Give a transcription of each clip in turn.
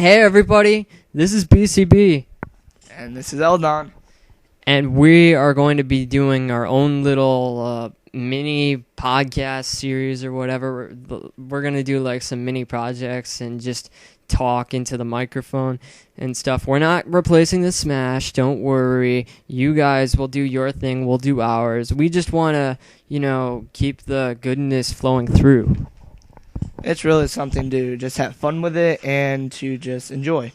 Hey everybody, this is BCB. And this is Eldon. And we are going to be doing our own little mini podcast series or whatever. We're going to do like some mini projects and just talk into the microphone and stuff. We're not replacing the Smash, don't worry. You guys will do your thing, we'll do ours. We just want to, keep the goodness flowing through. It's really something to just have fun with it and to just enjoy.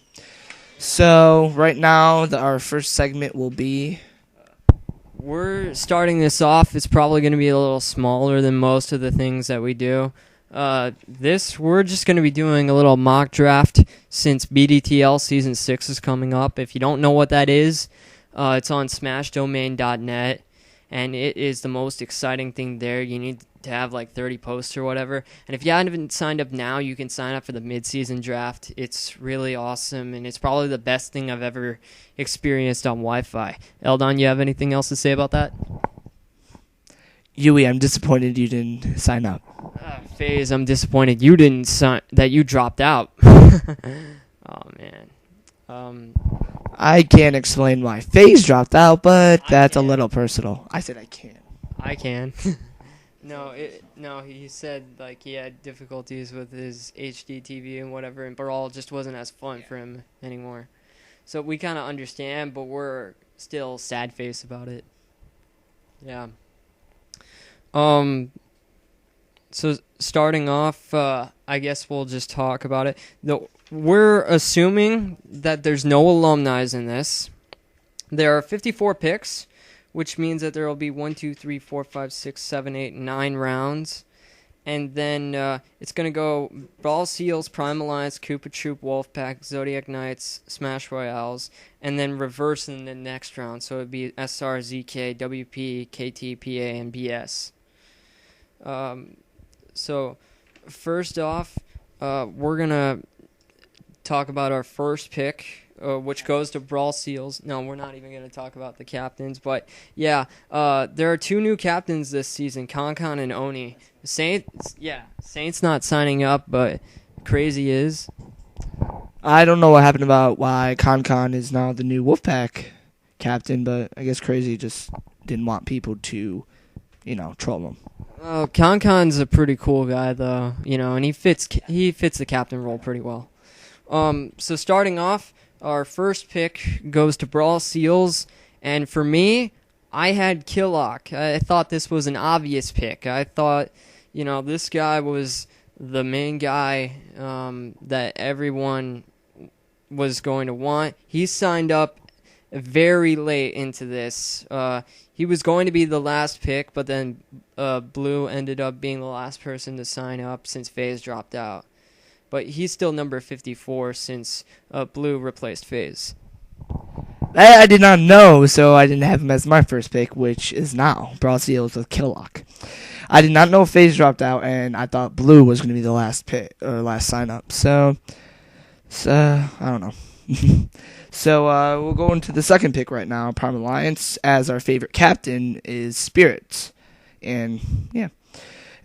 So right now, our first segment will be... We're starting this off. It's probably going to be a little smaller than most of the things that we do. We're just going to be doing a little mock draft since BDTL Season 6 is coming up. If you don't know what that is, it's on smashdomain.net, and it is the most exciting thing there. You need to have like 30 posts or whatever. And if you haven't signed up now, you can sign up for the mid-season draft. It's really awesome, and it's probably the best thing I've ever experienced on Wi-Fi. Eldon, you have anything else to say about that? Yui, I'm disappointed you didn't sign up. FaZe, I'm disappointed you didn't that you dropped out. Oh, man. I can't explain why FaZe dropped out, but that's a little personal. I said I can. I can. No, he said like he had difficulties with his HD TV and whatever, and Brawl just wasn't as fun for him anymore. So we kind of understand, but we're still sad face about it. Yeah. So starting off, I guess we'll just talk about it. We're assuming that there's no alumni in this. There are 54 picks, which means that there will be 1, 2, 3, 4, 5, 6, 7, 8, 9 rounds. And then it's going to go Brawl SEALs, Prime Alliance, Koopa Troop, Wolfpack, Zodiac Knights, Smash Royales, and then reverse in the next round. So it would be SR, ZK, WP, KT, PA, and BS. So first off, we're going to talk about our first pick, which goes to Brawl SEALs. No, we're not even going to talk about the captains. But, yeah, there are 2 new captains this season, Concon and Oni. Saint's not signing up, but Crazy is. I don't know what happened about why Concon is now the new Wolfpack captain, but I guess Crazy just didn't want people to, troll him. Concon's a pretty cool guy, though, and he fits the captain role pretty well. So starting off, our first pick goes to Brawl SEALs, and for me, I had Killock. I thought this was an obvious pick. I thought, this guy was the main guy that everyone was going to want. He signed up very late into this. He was going to be the last pick, but then Blue ended up being the last person to sign up since FaZe dropped out. But he's still number 54 since Blue replaced FaZe. That I did not know, so I didn't have him as my first pick, which is now Brawl SEALs with Killock. I did not know FaZe dropped out, and I thought Blue was going to be the last pick or last sign up. So I don't know. So we'll go into the second pick right now, Prime Alliance, as our favorite captain is Spirits, and yeah.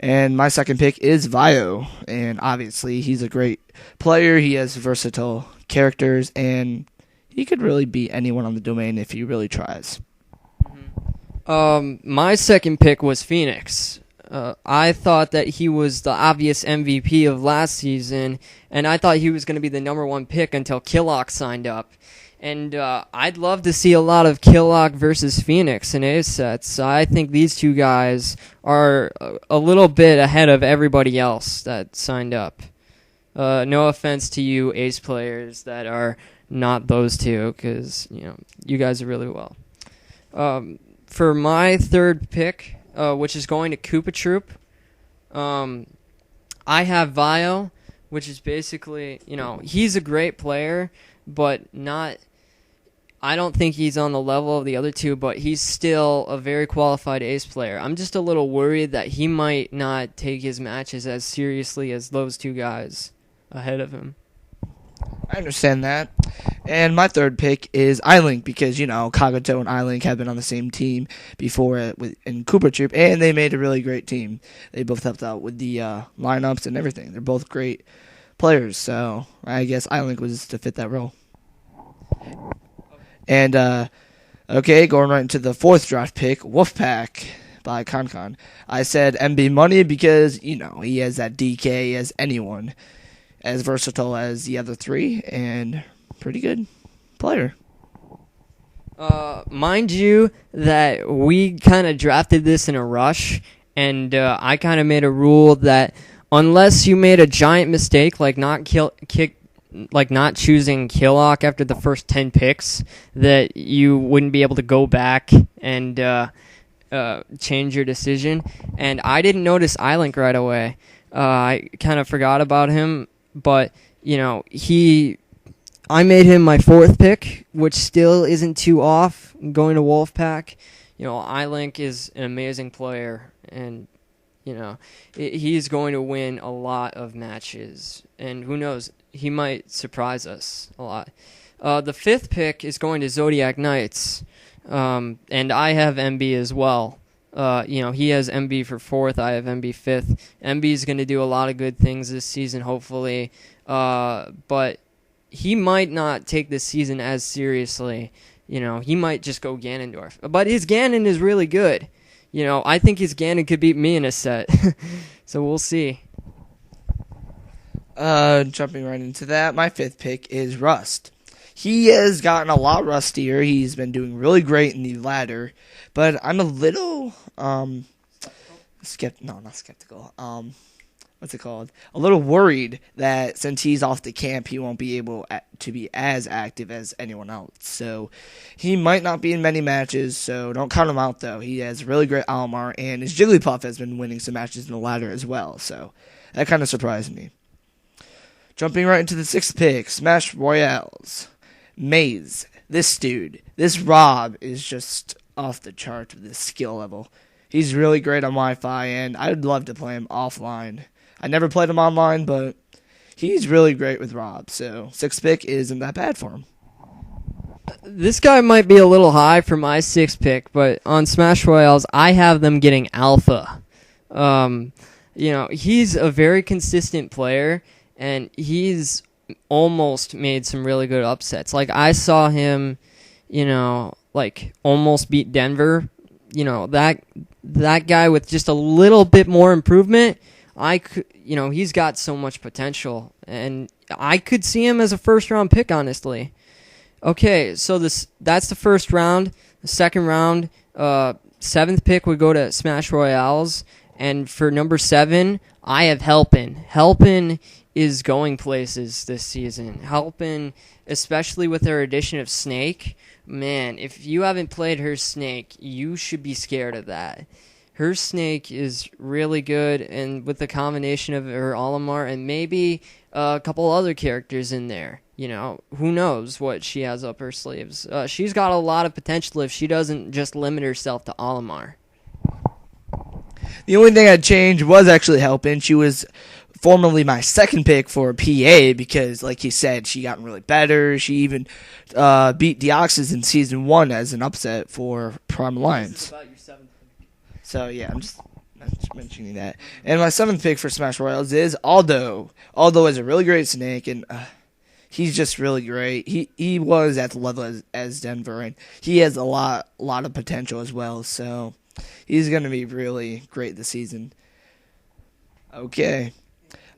And my second pick is Vio, and obviously he's a great player. He has versatile characters, and he could really beat anyone on the domain if he really tries. My second pick was Phoenix. I thought that he was the obvious MVP of last season, and I thought he was going to be the number 1 pick until Killock signed up. And I'd love to see a lot of Killock versus Phoenix in A sets. I think these 2 guys are a little bit ahead of everybody else that signed up. No offense to you Ace players that are not those 2, because you guys are really well. For my third pick, which is going to Koopa Troop, I have Vio, which is basically, he's a great player, but not... I don't think he's on the level of the other 2, but he's still a very qualified ace player. I'm just a little worried that he might not take his matches as seriously as those 2 guys ahead of him. I understand that. And my third pick is iLink because, Kagato and iLink have been on the same team before in Koopa Troop, and they made a really great team. They both helped out with the lineups and everything. They're both great players, so I guess iLink was to fit that role. And, okay, going right into the 4th draft pick, Wolfpack by ConCon. I said MB Money because, he has that DK as anyone, as versatile as the other 3, and pretty good player. Mind you that we kind of drafted this in a rush, and I kind of made a rule that unless you made a giant mistake, like not choosing Killock after the first 10 picks, that you wouldn't be able to go back and change your decision. And I didn't notice iLink right away. I kind of forgot about him, but I made him my 4th pick, which still isn't too off. Going to Wolfpack, iLink is an amazing player, and he's going to win a lot of matches, and who knows, he might surprise us a lot. The 5th pick is going to Zodiac Knights, and I have MB as well. He has MB for 4th, I have MB 5th. MB is going to do a lot of good things this season, hopefully, but he might not take this season as seriously. He might just go Ganondorf. But his Ganon is really good. I think his Ganon could beat me in a set. So we'll see. Jumping right into that, my 5th pick is Rust. He has gotten a lot rustier. He's been doing really great in the ladder. But I'm a little, not skeptical. What's it called? A little worried that since he's off the camp, he won't be able to be as active as anyone else. So he might not be in many matches, so don't count him out, though. He has really great Almar, and his Jigglypuff has been winning some matches in the ladder as well. So that kind of surprised me. Jumping right into the 6th pick, Smash Royales. Maze. This dude, this Rob is just off the chart with his skill level. He's really great on Wi-Fi, and I'd love to play him offline. I never played him online, but he's really great with Rob, so 6th pick isn't that bad for him. This guy might be a little high for my 6th pick, but on Smash Royales, I have them getting alpha. He's a very consistent player, and he's almost made some really good upsets. Like, I saw him, almost beat Denver. That guy with just a little bit more improvement, he's got so much potential, and I could see him as a 1st-round pick, honestly. Okay, so that's the 1st round. The 2nd round, 7th pick would go to Smash Royales, and for number 7, I have Helpin. Helpin is going places this season. Helpin, especially with their addition of Snake, man, if you haven't played her Snake, you should be scared of that. Her Snake is really good, and with the combination of her Olimar and maybe a couple other characters in there, who knows what she has up her sleeves. She's got a lot of potential if she doesn't just limit herself to Olimar. The only thing I'd change was actually Helpin. She was formerly my 2nd pick for PA because, like he said, she got really better. She even beat Deoxys in Season 1 as an upset for Prime Alliance. So, yeah, I'm just mentioning that. And my 7th pick for Smash Royales is Aldo. Aldo is a really great Snake, and he's just really great. He was at the level as Denver, and he has a lot of potential as well. So he's going to be really great this season. Okay.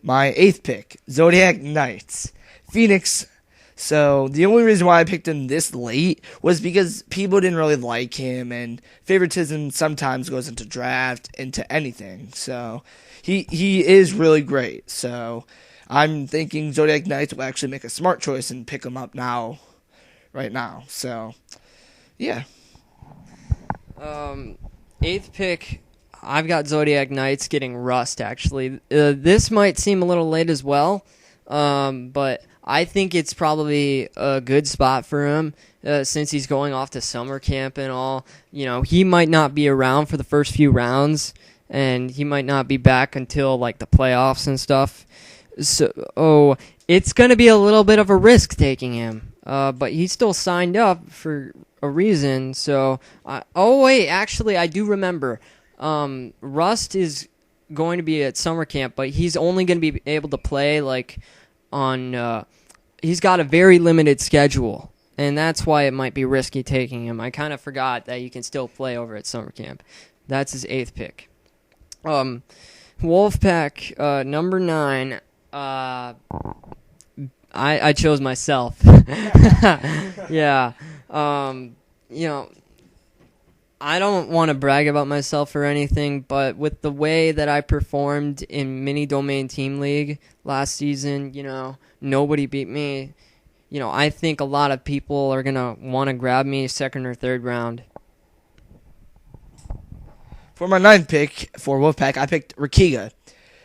My 8th pick, Zodiac Knights. Phoenix. So the only reason why I picked him this late was because people didn't really like him, and favoritism sometimes goes into draft, into anything. So he is really great. So I'm thinking Zodiac Knights will actually make a smart choice and pick him up right now. So, yeah. 8th pick, I've got Zodiac Knights getting Rust, actually. This might seem a little late as well, but I think it's probably a good spot for him since he's going off to summer camp and all. He might not be around for the first few rounds, and he might not be back until, the playoffs and stuff. So, it's going to be a little bit of a risk taking him, but he's still signed up for a reason. So, actually, I do remember. Rust is going to be at summer camp, but he's only going to be able to play he's got a very limited schedule, and that's why it might be risky taking him. I kind of forgot that you can still play over at summer camp. That's his 8th pick. Wolfpack, number 9. I chose myself. Yeah. I don't want to brag about myself or anything, but with the way that I performed in Mini Domain Team League last season, nobody beat me. I think a lot of people are going to want to grab me 2nd or 3rd round. For my 9th pick for Wolfpack, I picked Rakiga.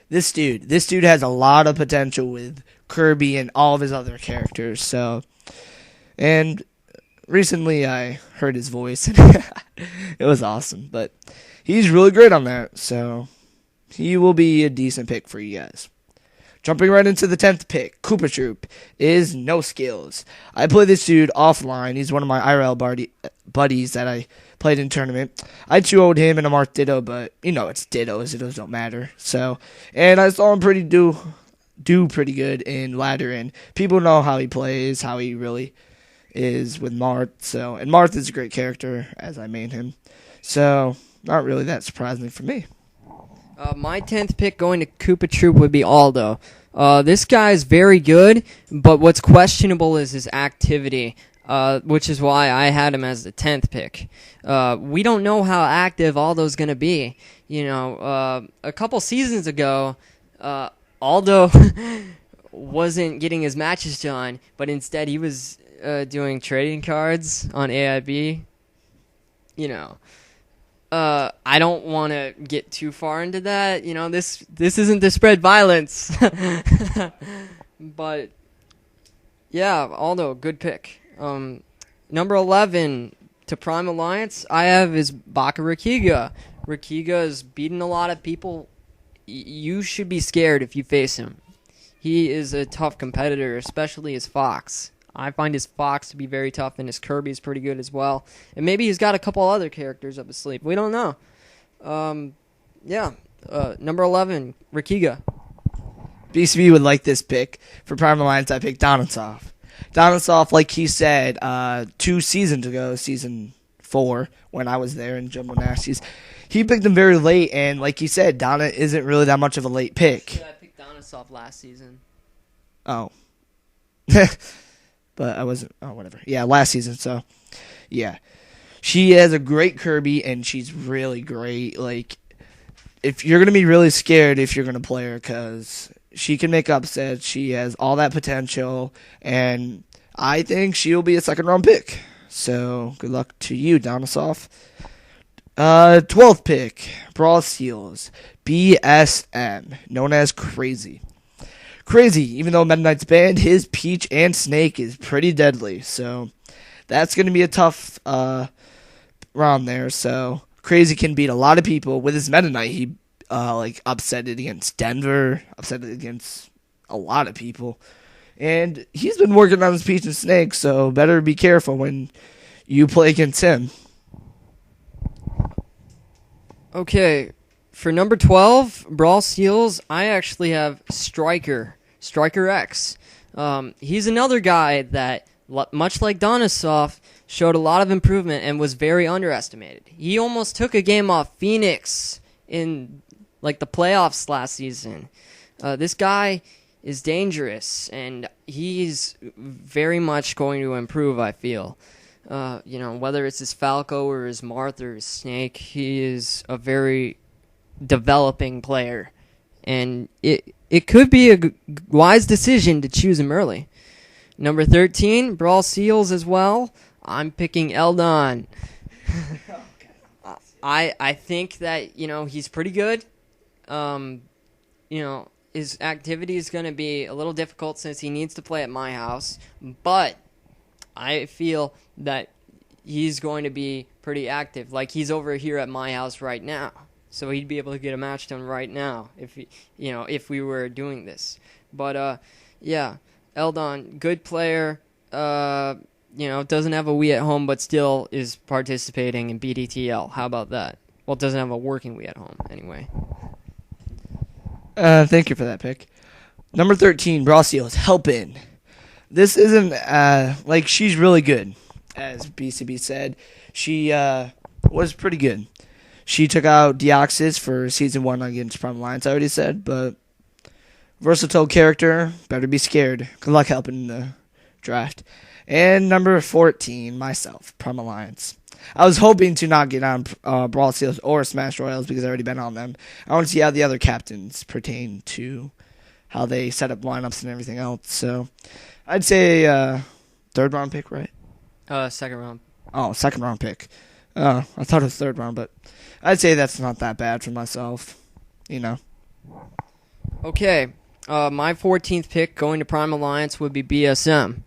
This dude has a lot of potential with Kirby and all of his other characters. And recently I heard his voice, and it was awesome. But he's really great on that, so he will be a decent pick for you guys. Jumping right into the 10th pick, Koopa Troop is no skills. I play this dude offline. He's one of my IRL buddies that I played in tournament. I 2-0'd him in a Marth Ditto, but it's Dittos. Dittos don't matter. And I saw him do pretty good in ladder, and people know how he plays, how he really is with Marth. And Marth is a great character, as I made him. So, not really that surprising for me. My 10th pick going to Koopa Troop would be Aldo. This guy is very good, but what's questionable is his activity, which is why I had him as the 10th pick. We don't know how active Aldo's going to be. A couple seasons ago, Aldo wasn't getting his matches done, but instead he was doing trading cards on AIB. I don't want to get too far into that. This isn't to spread violence. But, yeah, Aldo, good pick. Number 11, to Prime Alliance, I have is Baka Rakiga. Rakiga is beating a lot of people. You should be scared if you face him. He is a tough competitor, especially his Fox. I find his Fox to be very tough, and his Kirby is pretty good as well. And maybe he's got a couple other characters up his sleeve. We don't know. Number 11, Rakiga. BCB would like this pick. For Prime Alliance, I picked Donatov. Donatov, like he said 2 seasons ago, season 4, when I was there in Jumbo Nasties, he picked him very late, and like he said, Donna isn't really that much of a late pick. Yeah, I picked Donatov last season. Oh. But I wasn't, whatever. Yeah, last season, so, yeah. She has a great Kirby, and she's really great. Like, if you're going to be really scared if you're going to play her, because she can make upsets. She has all that potential, and I think she'll be a 2nd-round pick. So, good luck to you, Donosov. 12th pick, Brawl SEALs, BSM, known as Crazy. Crazy, even though Meta Knight's banned, his Peach and Snake is pretty deadly. So that's going to be a tough round there. So Crazy can beat a lot of people. With his Meta Knight, he upset it against Denver, upset it against a lot of people. And he's been working on his Peach and Snake, so better be careful when you play against him. Okay, for number 12, Brawl SEALs, I actually have Striker X. He's another guy that, much like Donosov, showed a lot of improvement and was very underestimated. He almost took a game off Phoenix in the playoffs last season. This guy is dangerous, and he's very much going to improve, I feel. Whether it's his Falco or his Marth or his Snake, he is a very developing player, and it could be a wise decision to choose him early. Number 13, Brawl SEALs as well. I'm picking Eldon. I think that he's pretty good. His activity is going to be a little difficult since he needs to play at my house, but I feel that he's going to be pretty active. Like, he's over here at my house right now. So he'd be able to get a match done right now if we were doing this. But Eldon, good player. Doesn't have a Wii at home, but still is participating in BDTL. How about that? Well, doesn't have a working Wii at home anyway. Thank you for that pick. Number 13, Brawl SEALs, Helpin'. This isn't, she's really good, as BCB said. She was pretty good. She took out Deoxys for Season 1 against Prime Alliance, I already said, but versatile character, better be scared. Good luck helping in the draft. And number 14, myself, Prime Alliance. I was hoping to not get on Brawl SEALs or Smash Royals because I've already been on them. I want to see how the other captains pertain to how they set up lineups and everything else. So I'd say third round pick, right? Second round. Oh, second round pick. I thought it was third round, but I'd say that's not that bad for myself. Okay. My 14th pick going to Prime Alliance would be BSM.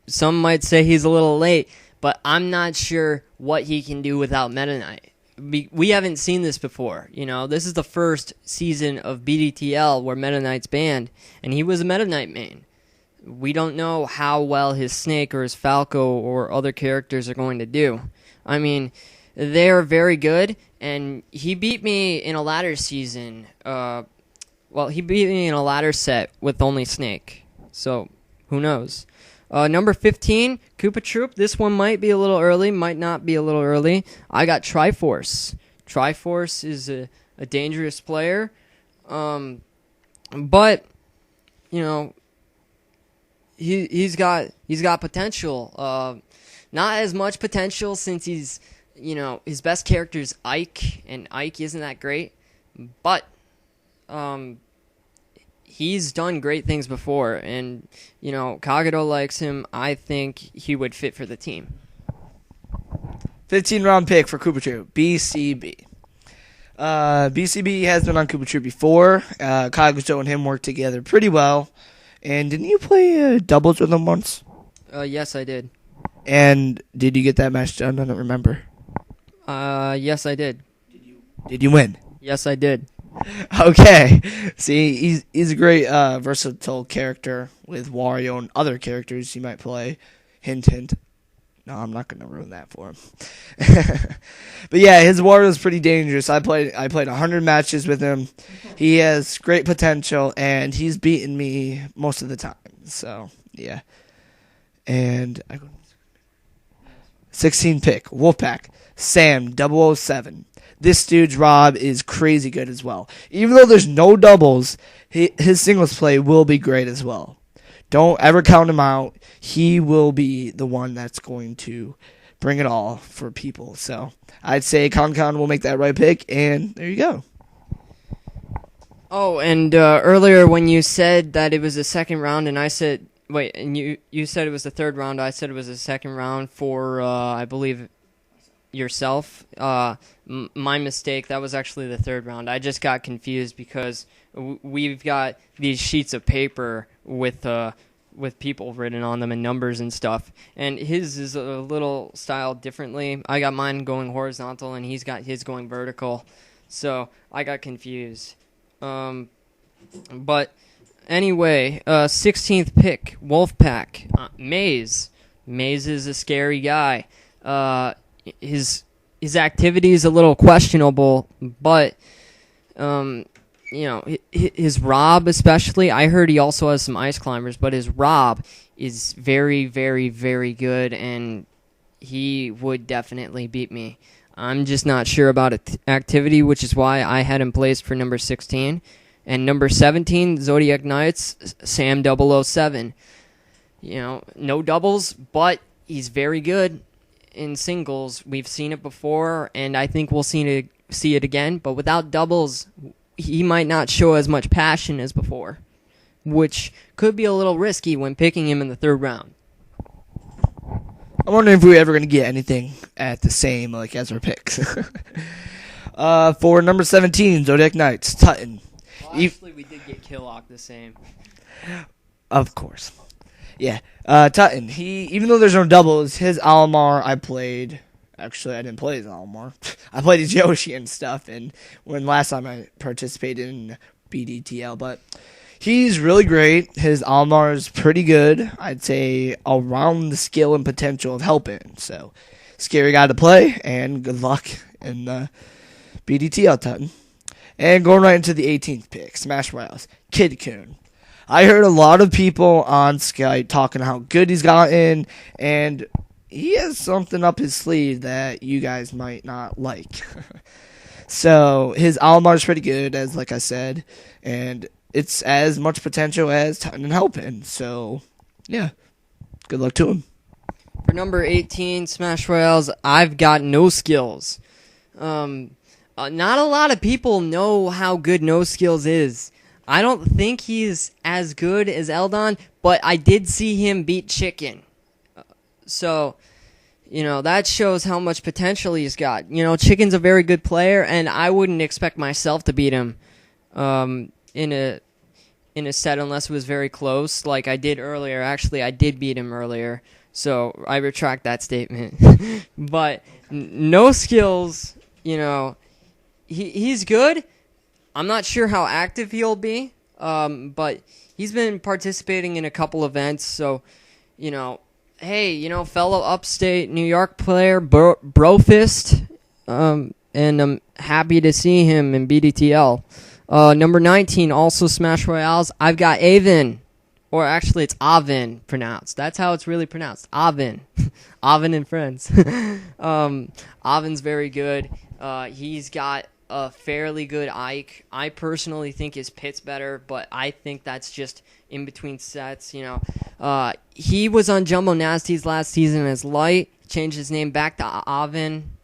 Some might say he's a little late, but I'm not sure what he can do without Meta Knight. We haven't seen this before. This is the first season of BDTL where Meta Knight's banned, and he was a Meta Knight main. We don't know how well his Snake or his Falco or other characters are going to do. I mean, they're very good, and he beat me in a ladder season. He beat me in a ladder set with only Snake. So, who knows? Number 15, Koopa Troop. This one might be a little early, might not be a little early. I got Triforce. Triforce is a dangerous player. But, he's got potential. Not as much potential since he's, his best character is Ike, and Ike isn't that great. But, he's done great things before, and, Kagero likes him. I think he would fit for the team. 15-round pick for Koopa Troop, BCB. BCB has been on Koopa Troop before. Kagero and him work together pretty well. And didn't you play doubles with him once? Yes, I did. And did you get that match done? I don't remember. Yes, I did. Did you win? Yes, I did. Okay. See, he's a great versatile character with Wario and other characters you might play. Hint, hint. No, I'm not going to ruin that for him. But yeah, his Wario is pretty dangerous. I played 100 matches with him. He has great potential, and he's beaten me most of the time. So, yeah. And 16 pick, Wolfpack, Sam 007. This dude's Rob is crazy good as well. Even though there's no doubles, his singles play will be great as well. Don't ever count him out. He will be the one that's going to bring it all for people. So I'd say Con will make that right pick, and there you go. Oh, and earlier when you said that it was the second round, and I said, and you said it was the third round, I said it was the second round for, I believe, yourself. My mistake, that was actually the third round. I just got confused because we've got these sheets of paper with people written on them and numbers and stuff, and his is a little styled differently. I got mine going horizontal and he's got his going vertical, so I got confused. But anyway, 16th pick, Wolfpack, Maze. Maze is a scary guy. His activity is a little questionable, but his Rob especially. I heard he also has some ice climbers, but his Rob is very, very, very good, and he would definitely beat me. I'm just not sure about activity, which is why I had him placed for number 16. And number 17, Zodiac Knights, Sam 007. No doubles, but he's very good in singles. We've seen it before, and I think we'll see it again. But without doubles, he might not show as much passion as before, which could be a little risky when picking him in the third round. I'm wondering if we're ever going to get anything at the same as our picks. For number 17, Zodiac Knights, Tutton. Well, actually, we did get Killock the same. Of course. Yeah. Tutton, even though there's no doubles, his Almar I played. Actually, I didn't play his Almar. I played his Yoshi and stuff, and when last time I participated in BDTL, but he's really great. His Almar is pretty good. I'd say around the skill and potential of helping. So, scary guy to play, and good luck in the BDTL, Tutton. And going right into the 18th pick, Smash Royals, Kid Kun. I heard a lot of people on Skype talking how good he's gotten, and he has something up his sleeve that you guys might not like. So his Almar is pretty good, as like I said, and it's as much potential as Titan and Helpin. So yeah, good luck to him. For number 18, Smash Royales, I've got No Skills. Not a lot of people know how good No Skills is. I don't think he's as good as Eldon, but I did see him beat Chicken. So, that shows how much potential he's got. Chicken's a very good player, and I wouldn't expect myself to beat him in a set unless it was very close, like I did earlier. Actually, I did beat him earlier, so I retract that statement. But No Skills, he's good. I'm not sure how active he'll be, but he's been participating in a couple events, so, hey, fellow upstate New York player, Brofist, and I'm happy to see him in BDTL. Number 19, also Smash Royales, I've got Avin, or actually it's Avin pronounced. That's how it's really pronounced, Avin. Avin and friends. Avin's very good. He's got a fairly good Ike. I personally think his pit's better, but I think that's just in between sets. He was on Jumbo Nasty's last season as Light, changed his name back to Avin.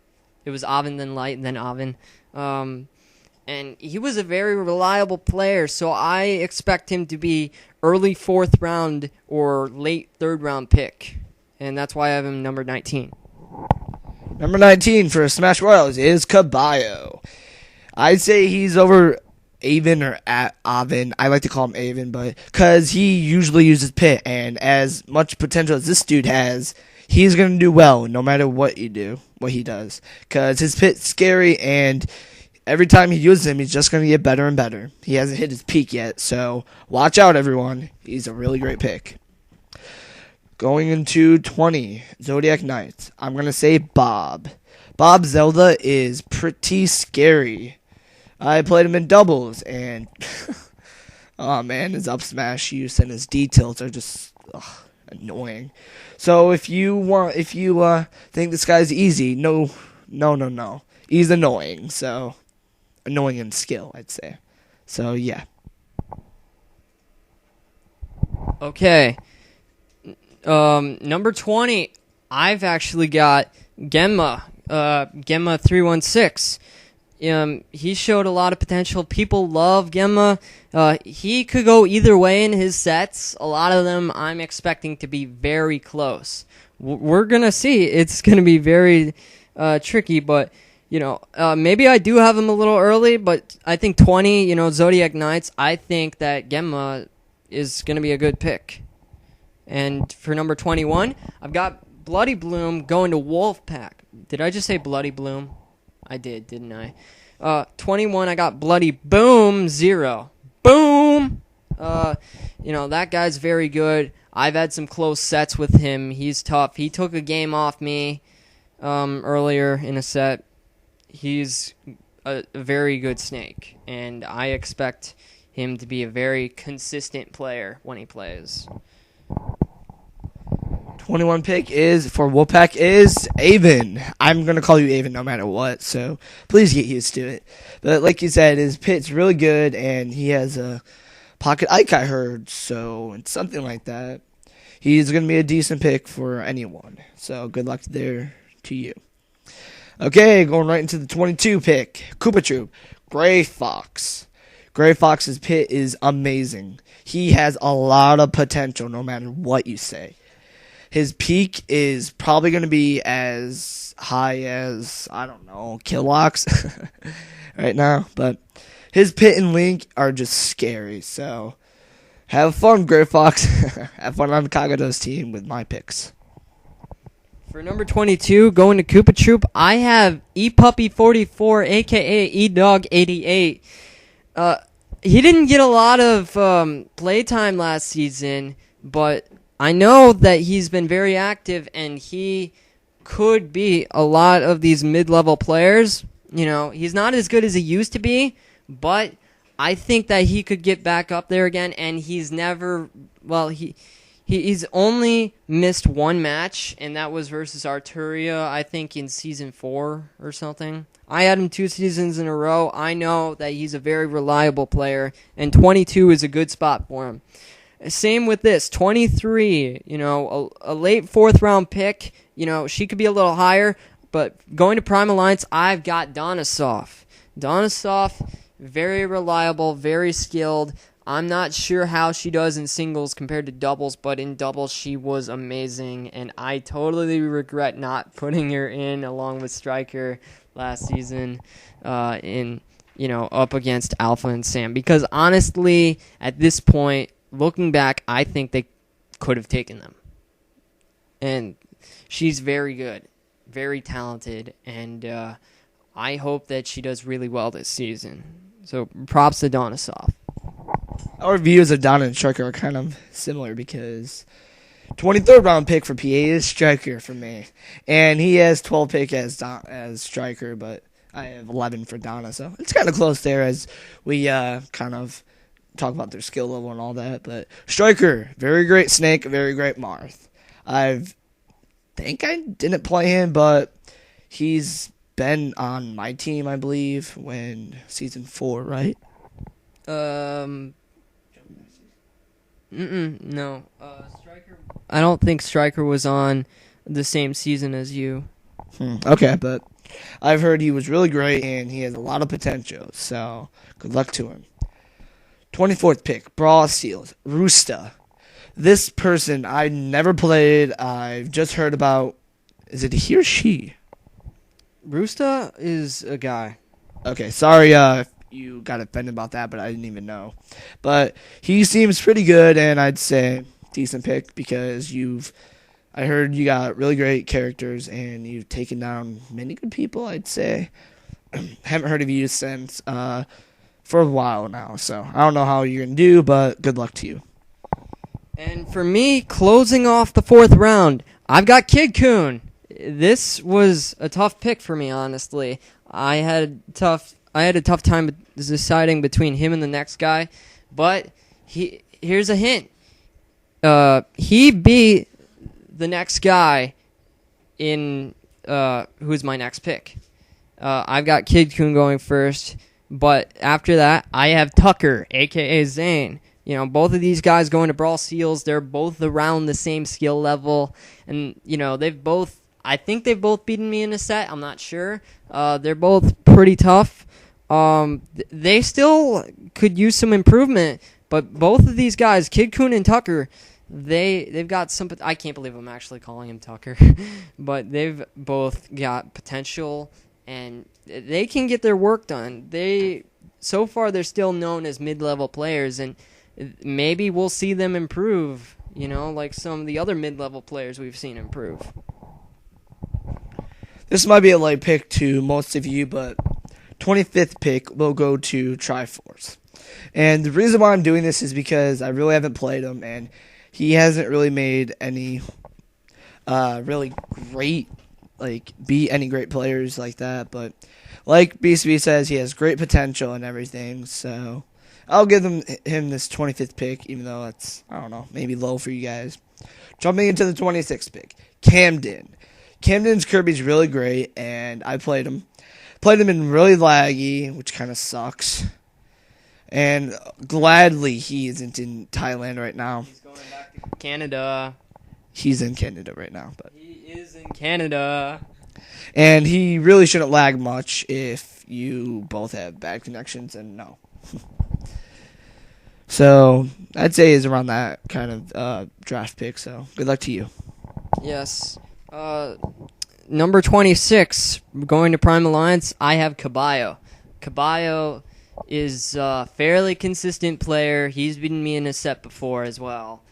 It was Avin, then Light, and then Avin. And he was a very reliable player, so I expect him to be early 4th round or late 3rd round pick. And that's why I have him number 19. Number 19 for Smash Royals is Caballo. I'd say he's over Avin or Avin. I like to call him Avin, but because he usually uses pit, and as much potential as this dude has, he's going to do well no matter what he does. Because his pit's scary, and every time he uses him, he's just going to get better and better. He hasn't hit his peak yet, so watch out, everyone. He's a really great pick. Going into 20, Zodiac Knights. I'm going to say Bob. Bob Zelda is pretty scary. I played him in doubles, and oh man, his up smash use and his details are just annoying. So if you think this guy's easy, no. He's annoying. So annoying in skill, I'd say. So yeah. Okay. Number 20, I've actually got Gemma 316. He showed a lot of potential. People love Gemma. He could go either way in his sets. A lot of them I'm expecting to be very close. We're going to see. It's going to be very tricky, but, maybe I do have him a little early, but I think 20, Zodiac Knights, I think that Gemma is going to be a good pick. And for number 21, I've got Bloody Bloom going to Wolfpack. Did I just say Bloody Bloom? I did, didn't I? 21, I got Bloody Boom 0. Boom! That guy's very good. I've had some close sets with him. He's tough. He took a game off me earlier in a set. He's a very good snake, and I expect him to be a very consistent player when he plays. 21 pick for Wolfpack is Avin. I'm going to call you Avin no matter what, so please get used to it. But like you said, his pit's really good, and he has a pocket Ike, I heard, so it's something like that. He's going to be a decent pick for anyone, so good luck there to you. Okay, going right into the 22 pick, Koopa Troop, Gray Fox. Gray Fox's pit is amazing. He has a lot of potential no matter what you say. His peak is probably going to be as high as, I don't know, Killocks right now. But his pit and Link are just scary. So have fun, Gray Fox. Have fun on Kagado's team with my picks. For number 22, going to Koopa Troop, I have ePuppy44, a.k.a. eDog88. He didn't get a lot of playtime last season, but I know that he's been very active, and he could be a lot of these mid-level players. He's not as good as he used to be, but I think that he could get back up there again, and he's only missed one match, and that was versus Arturia, I think, in Season 4 or something. I had him 2 seasons in a row. I know that he's a very reliable player, and 22 is a good spot for him. Same with this, 23, a late 4th round pick. She could be a little higher, but going to Prime Alliance, I've got Donisov. Donisov, very reliable, very skilled. I'm not sure how she does in singles compared to doubles, but in doubles she was amazing, and I totally regret not putting her in along with Striker last season up against Alpha and Sam, because honestly, at this point, looking back, I think they could have taken them. And she's very good, very talented, and I hope that she does really well this season. So props to Donisov. Our views of Donna and Striker are kind of similar because 23rd round pick for PA is Striker for me. And he has 12 pick as Striker, but I have 11 for Donna. So it's kind of close there as we kind of talk about their skill level and all that. But Striker, very great Snake, very great Marth. I think I didn't play him, but he's been on my team, I believe, when Season 4, right? No. Striker. I don't think Striker was on the same season as you. Okay, but I've heard he was really great and he has a lot of potential. So good luck to him. 24th pick, Brawl SEALs, Roosta. This person I never played. I've just heard about. Is it he or she? Roosta is a guy. Okay, sorry if you got offended about that, but I didn't even know. But he seems pretty good, and I'd say decent pick because I heard you got really great characters, and you've taken down many good people, I'd say. Haven't heard of you since for a while now, so I don't know how you're going to do, but good luck to you. And for me, closing off the 4th round, I've got Kid Kun. This was a tough pick for me, honestly. I had a tough time deciding between him and the next guy, but here's a hint. He beat the next guy in who's my next pick. I've got Kid Kun going first, but after that, I have Tucker, a.k.a. Zane. Both of these guys going to Brawl SEALs, they're both around the same skill level, and, I think they've both beaten me in a set. I'm not sure. They're both pretty tough. They still could use some improvement, but both of these guys, Kid Kun and Tucker, they've got some. I can't believe I'm actually calling him Tucker, but they've both got potential, and they can get their work done. So far they're still known as mid-level players, and maybe we'll see them improve. Like some of the other mid-level players we've seen improve. This might be a light pick to most of you, but 25th pick will go to Triforce. And the reason why I'm doing this is because I really haven't played him, and he hasn't really made any really great, beat any great players like that. But like BCB says, he has great potential and everything, so I'll give him this 25th pick, even though it's, I don't know, maybe low for you guys. Jumping into the 26th pick, Camden. Camden's Kirby's really great, and I played him. Played him in really laggy, which kind of sucks. And gladly he isn't in Thailand right now. He's going back to Canada. He's in Canada right now. But he is in Canada. And he really shouldn't lag much if you both have bad connections, and no. So I'd say he's around that kind of draft pick, so good luck to you. Yes. Number 26, going to Prime Alliance, I have Caballo. Caballo is a fairly consistent player. He's beaten me in a set before as well.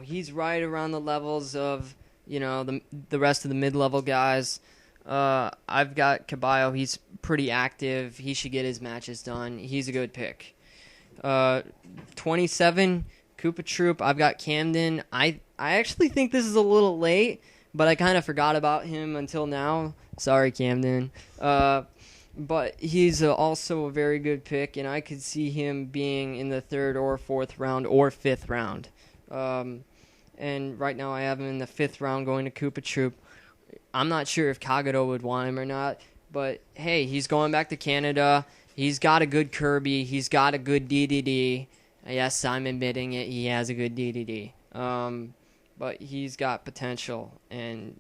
He's right around the levels of, the rest of the mid-level guys. I've got Caballo. He's pretty active. He should get his matches done. He's a good pick. 27, Koopa Troop. I've got Camden. I actually think this is a little late, but I kind of forgot about him until now. Sorry, Camden. But he's also a very good pick, and I could see him being in the 3rd or 4th round or 5th round. And right now I have him in the 5th round going to Koopa Troop. I'm not sure if Kagado would want him or not, but hey, he's going back to Canada. He's got a good Kirby. He's got a good DDD. Yes, I'm admitting it. He has a good DDD. But he's got potential, and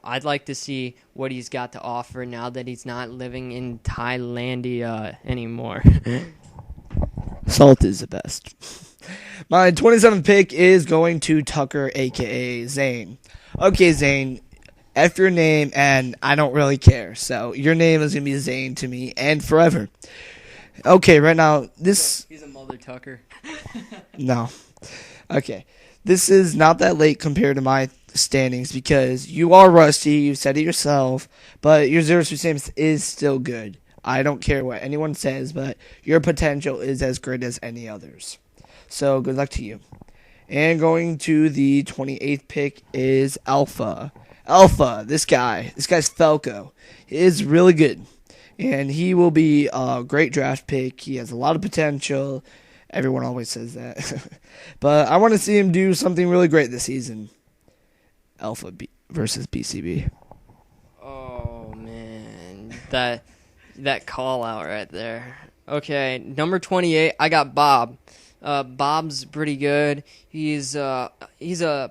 I'd like to see what he's got to offer now that he's not living in Thailandia anymore. Salt is the best. My 27th pick is going to Tucker, a.k.a. Zane. Okay, Zane, F your name, and I don't really care. So your name is going to be Zane to me and forever. Okay, right now, this... He's a mother Tucker. No. Okay. This is not that late compared to my standings because you are rusty, you said it yourself, but your 0-2 is still good. I don't care what anyone says, but your potential is as great as any others. So good luck to you. And going to the 28th pick is Alpha. Alpha, this guy's Falco. He is really good, and he will be a great draft pick. He has a lot of potential. Everyone always says that. But I want to see him do something really great this season. Alpha versus BCB. Oh, man. That call out right there. Okay, number 28, I got Bob. Bob's pretty good. He's a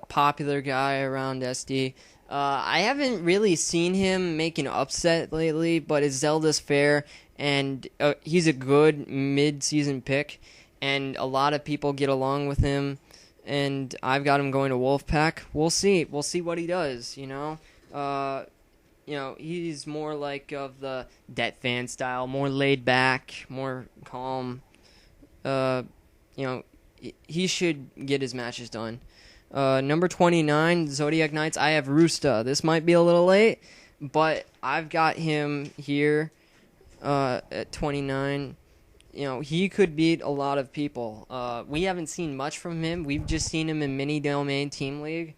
popular guy around SD. I haven't really seen him make an upset lately, but his Zelda's fair, and he's a good mid-season pick. And a lot of people get along with him, and I've got him going to Wolfpack. We'll see what he does. He's more like of the Det fan style, more laid back, more calm. He should get his matches done. Number 29, Zodiac Knights. I have Rusta. This might be a little late, but I've got him here at 29. He could beat a lot of people. We haven't seen much from him. We've just seen him in Mini Domain Team League.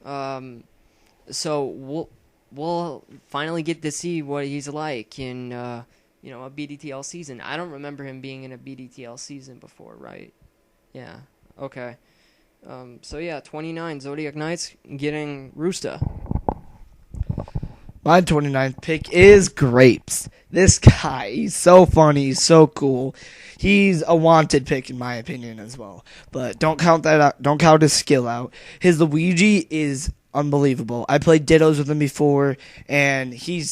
So we'll finally get to see what he's like in a BDTL season. I don't remember him being in a BDTL season before, right? Yeah. Okay. 29, Zodiac Knights getting Roosta. My 29th pick is Grapes. This guy, he's so funny, he's so cool. He's a wanted pick in my opinion as well. But don't count that out. Don't count his skill out. His Luigi is unbelievable. I played Dittos with him before, and he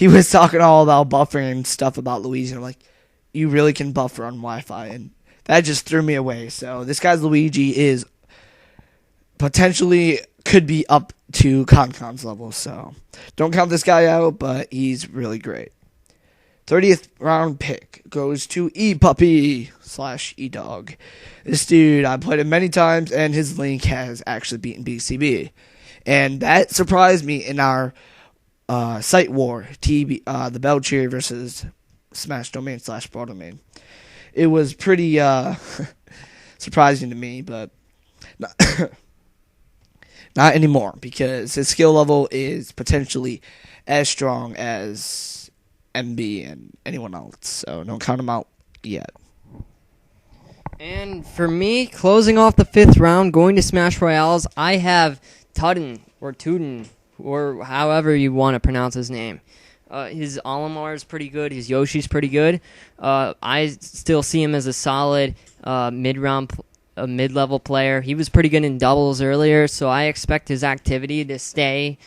was talking all about buffering and stuff about Luigi. And I'm like, you really can buffer on Wi-Fi, and that just threw me away. So this guy's Luigi is potentially could be up to Concon's level, so don't count this guy out, but he's really great. 30th round pick goes to ePuppy/eDog. This dude, I played him many times, and his Link has actually beaten BCB. And that surprised me in our site war, the Belcher versus Smash Domain / Brawl Domain. It was pretty surprising to me, but not anymore, because his skill level is potentially as strong as MB and anyone else. So don't count him out yet. And for me, closing off the 5th round, going to Smash Royales, I have Tudden, or however you want to pronounce his name. His Olimar is pretty good. His Yoshi's pretty good. I still see him as a solid mid-level player. He was pretty good in doubles earlier, so I expect his activity to stay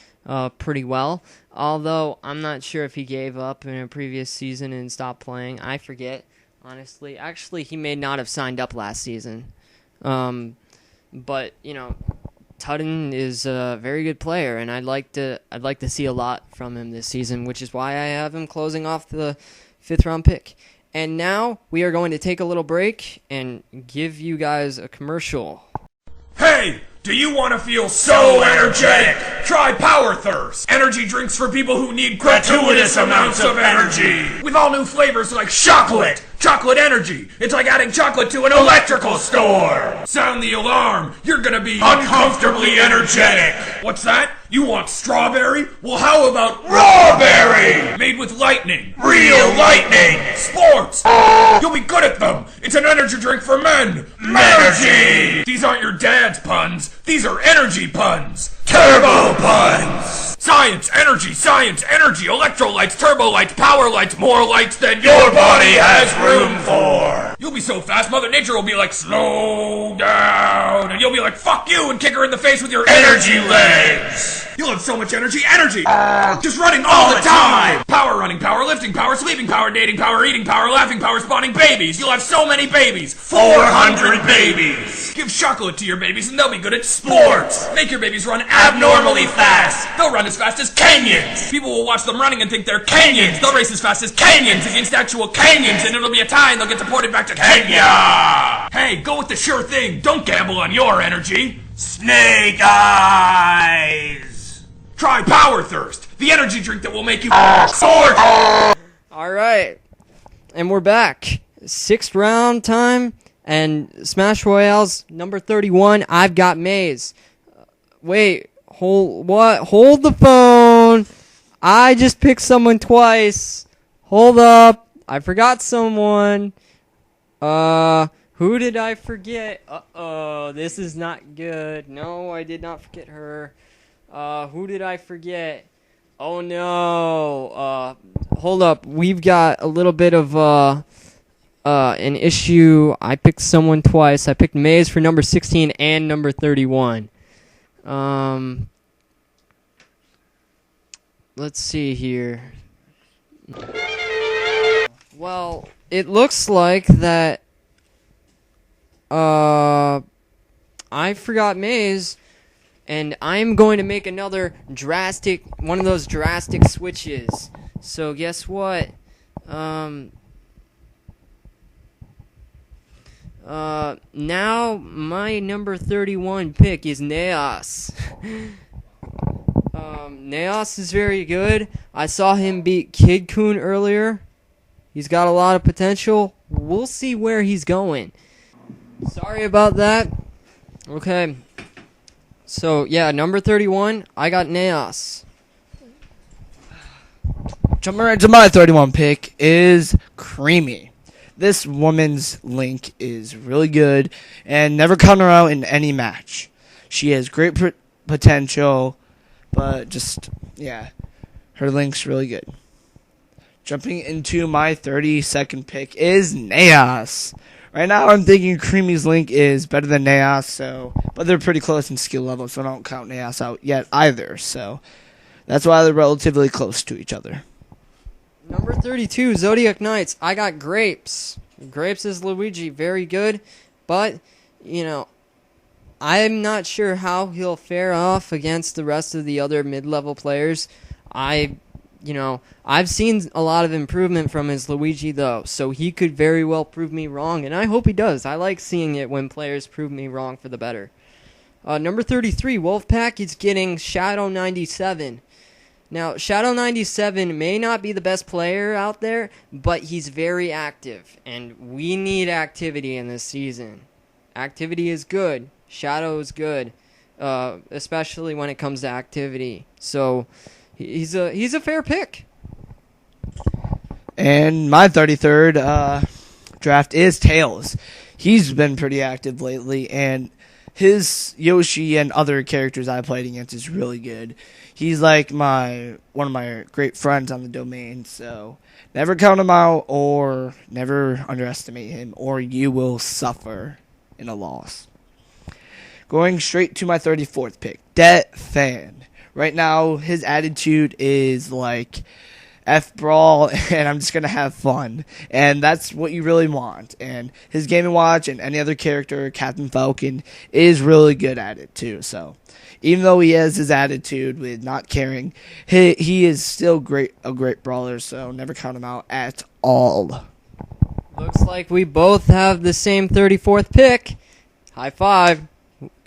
pretty well. Although I'm not sure if he gave up in a previous season and stopped playing. I forget, honestly. Actually, he may not have signed up last season. But Tudden is a very good player, and I'd like to see a lot from him this season, which is why I have him closing off the 5th round pick. And now we are going to take a little break and give you guys a commercial. Hey, do you want to feel so energetic, Try Power Thirst. Energy drinks for people who need gratuitous amounts of energy. With all new flavors like chocolate. Chocolate energy. It's like adding chocolate to an electrical store. Sound the alarm. You're gonna be uncomfortably energetic. What's that? You want strawberry? Well, how about raw berry? Made with lightning. Real lightning. Sports. You'll be good at them. It's an energy drink for men. Energy. These aren't your dad's puns. These are energy puns. Turbo puns. Science, energy, electrolytes, turbo lights, power lights, more lights than your body has room for. You'll be so fast, Mother Nature will be like, slow down. And you'll be like, fuck you, and kick her in the face with your energy legs. You'll have so much energy, just running all the time. Power running, power lifting, power sleeping, power dating, power eating, power laughing, power spawning babies. You'll have so many babies, 400 babies. Give chocolate to your babies and they'll be good at sports. Make your babies run abnormally fast. They'll run as fast as Kenyans. People will watch them running and think they're Kenyans. They'll race as fast as Kenyans against actual Kenyans, and it'll be a tie and they'll get deported back to Kenya. Hey, go with the sure thing. Don't gamble on your energy. Snake Eyes. Try Power Thirst, the energy drink that will make you sword. All right, and we're back. 6th round time, and Smash Royale's number 31. I've got Maze. Wait, hold the phone. I just picked someone twice. Hold up, I forgot someone. Who did I forget? Uh-oh, this is not good. No, I did not forget her. Who did I forget? Oh no. Hold up. We've got a little bit of an issue. I picked someone twice. I picked Maze for number 16 and number 31. Let's see here. Well, it looks like that I forgot Maze. And I'm going to make another one of those drastic switches. So guess what? Now my number 31 pick is Neos. Neos is very good. I saw him beat Kid Kun earlier. He's got a lot of potential. We'll see where he's going. Sorry about that. Okay. So, yeah, number 31, I got Neos. Jumping right to my 31 pick is Creamy. This woman's Link is really good and never count her out in any match. She has great potential, but just, yeah, her Link's really good. Jumping into my 32nd pick is Neos. Right now, I'm thinking Creamy's Link is better than Neos, but they're pretty close in skill level, so I don't count Neos out yet either. So that's why they're relatively close to each other. Number 32, Zodiac Knights. I got Grapes. Grapes is Luigi, very good, but I'm not sure how he'll fare off against the rest of the other mid-level players. I've seen a lot of improvement from his Luigi, though, so he could very well prove me wrong, and I hope he does. I like seeing it when players prove me wrong for the better. Number 33, Wolfpack is getting Shadow 97. Now, Shadow 97 may not be the best player out there, but he's very active, and we need activity in this season. Activity is good. Shadow is good, especially when it comes to activity. So he's a fair pick. And my 33rd draft is Tails. He's been pretty active lately, and his Yoshi and other characters I played against is really good. He's like one of my great friends on the domain, so never count him out or never underestimate him, or you will suffer in a loss. Going straight to my 34th pick, Det Fan. Right now, his attitude is like F Brawl, and I'm just going to have fun. And that's what you really want. And his Game & Watch and any other character, Captain Falcon, is really good at it too. So even though he has his attitude with not caring, he is still a great brawler, so never count him out at all. Looks like we both have the same 34th pick. High five.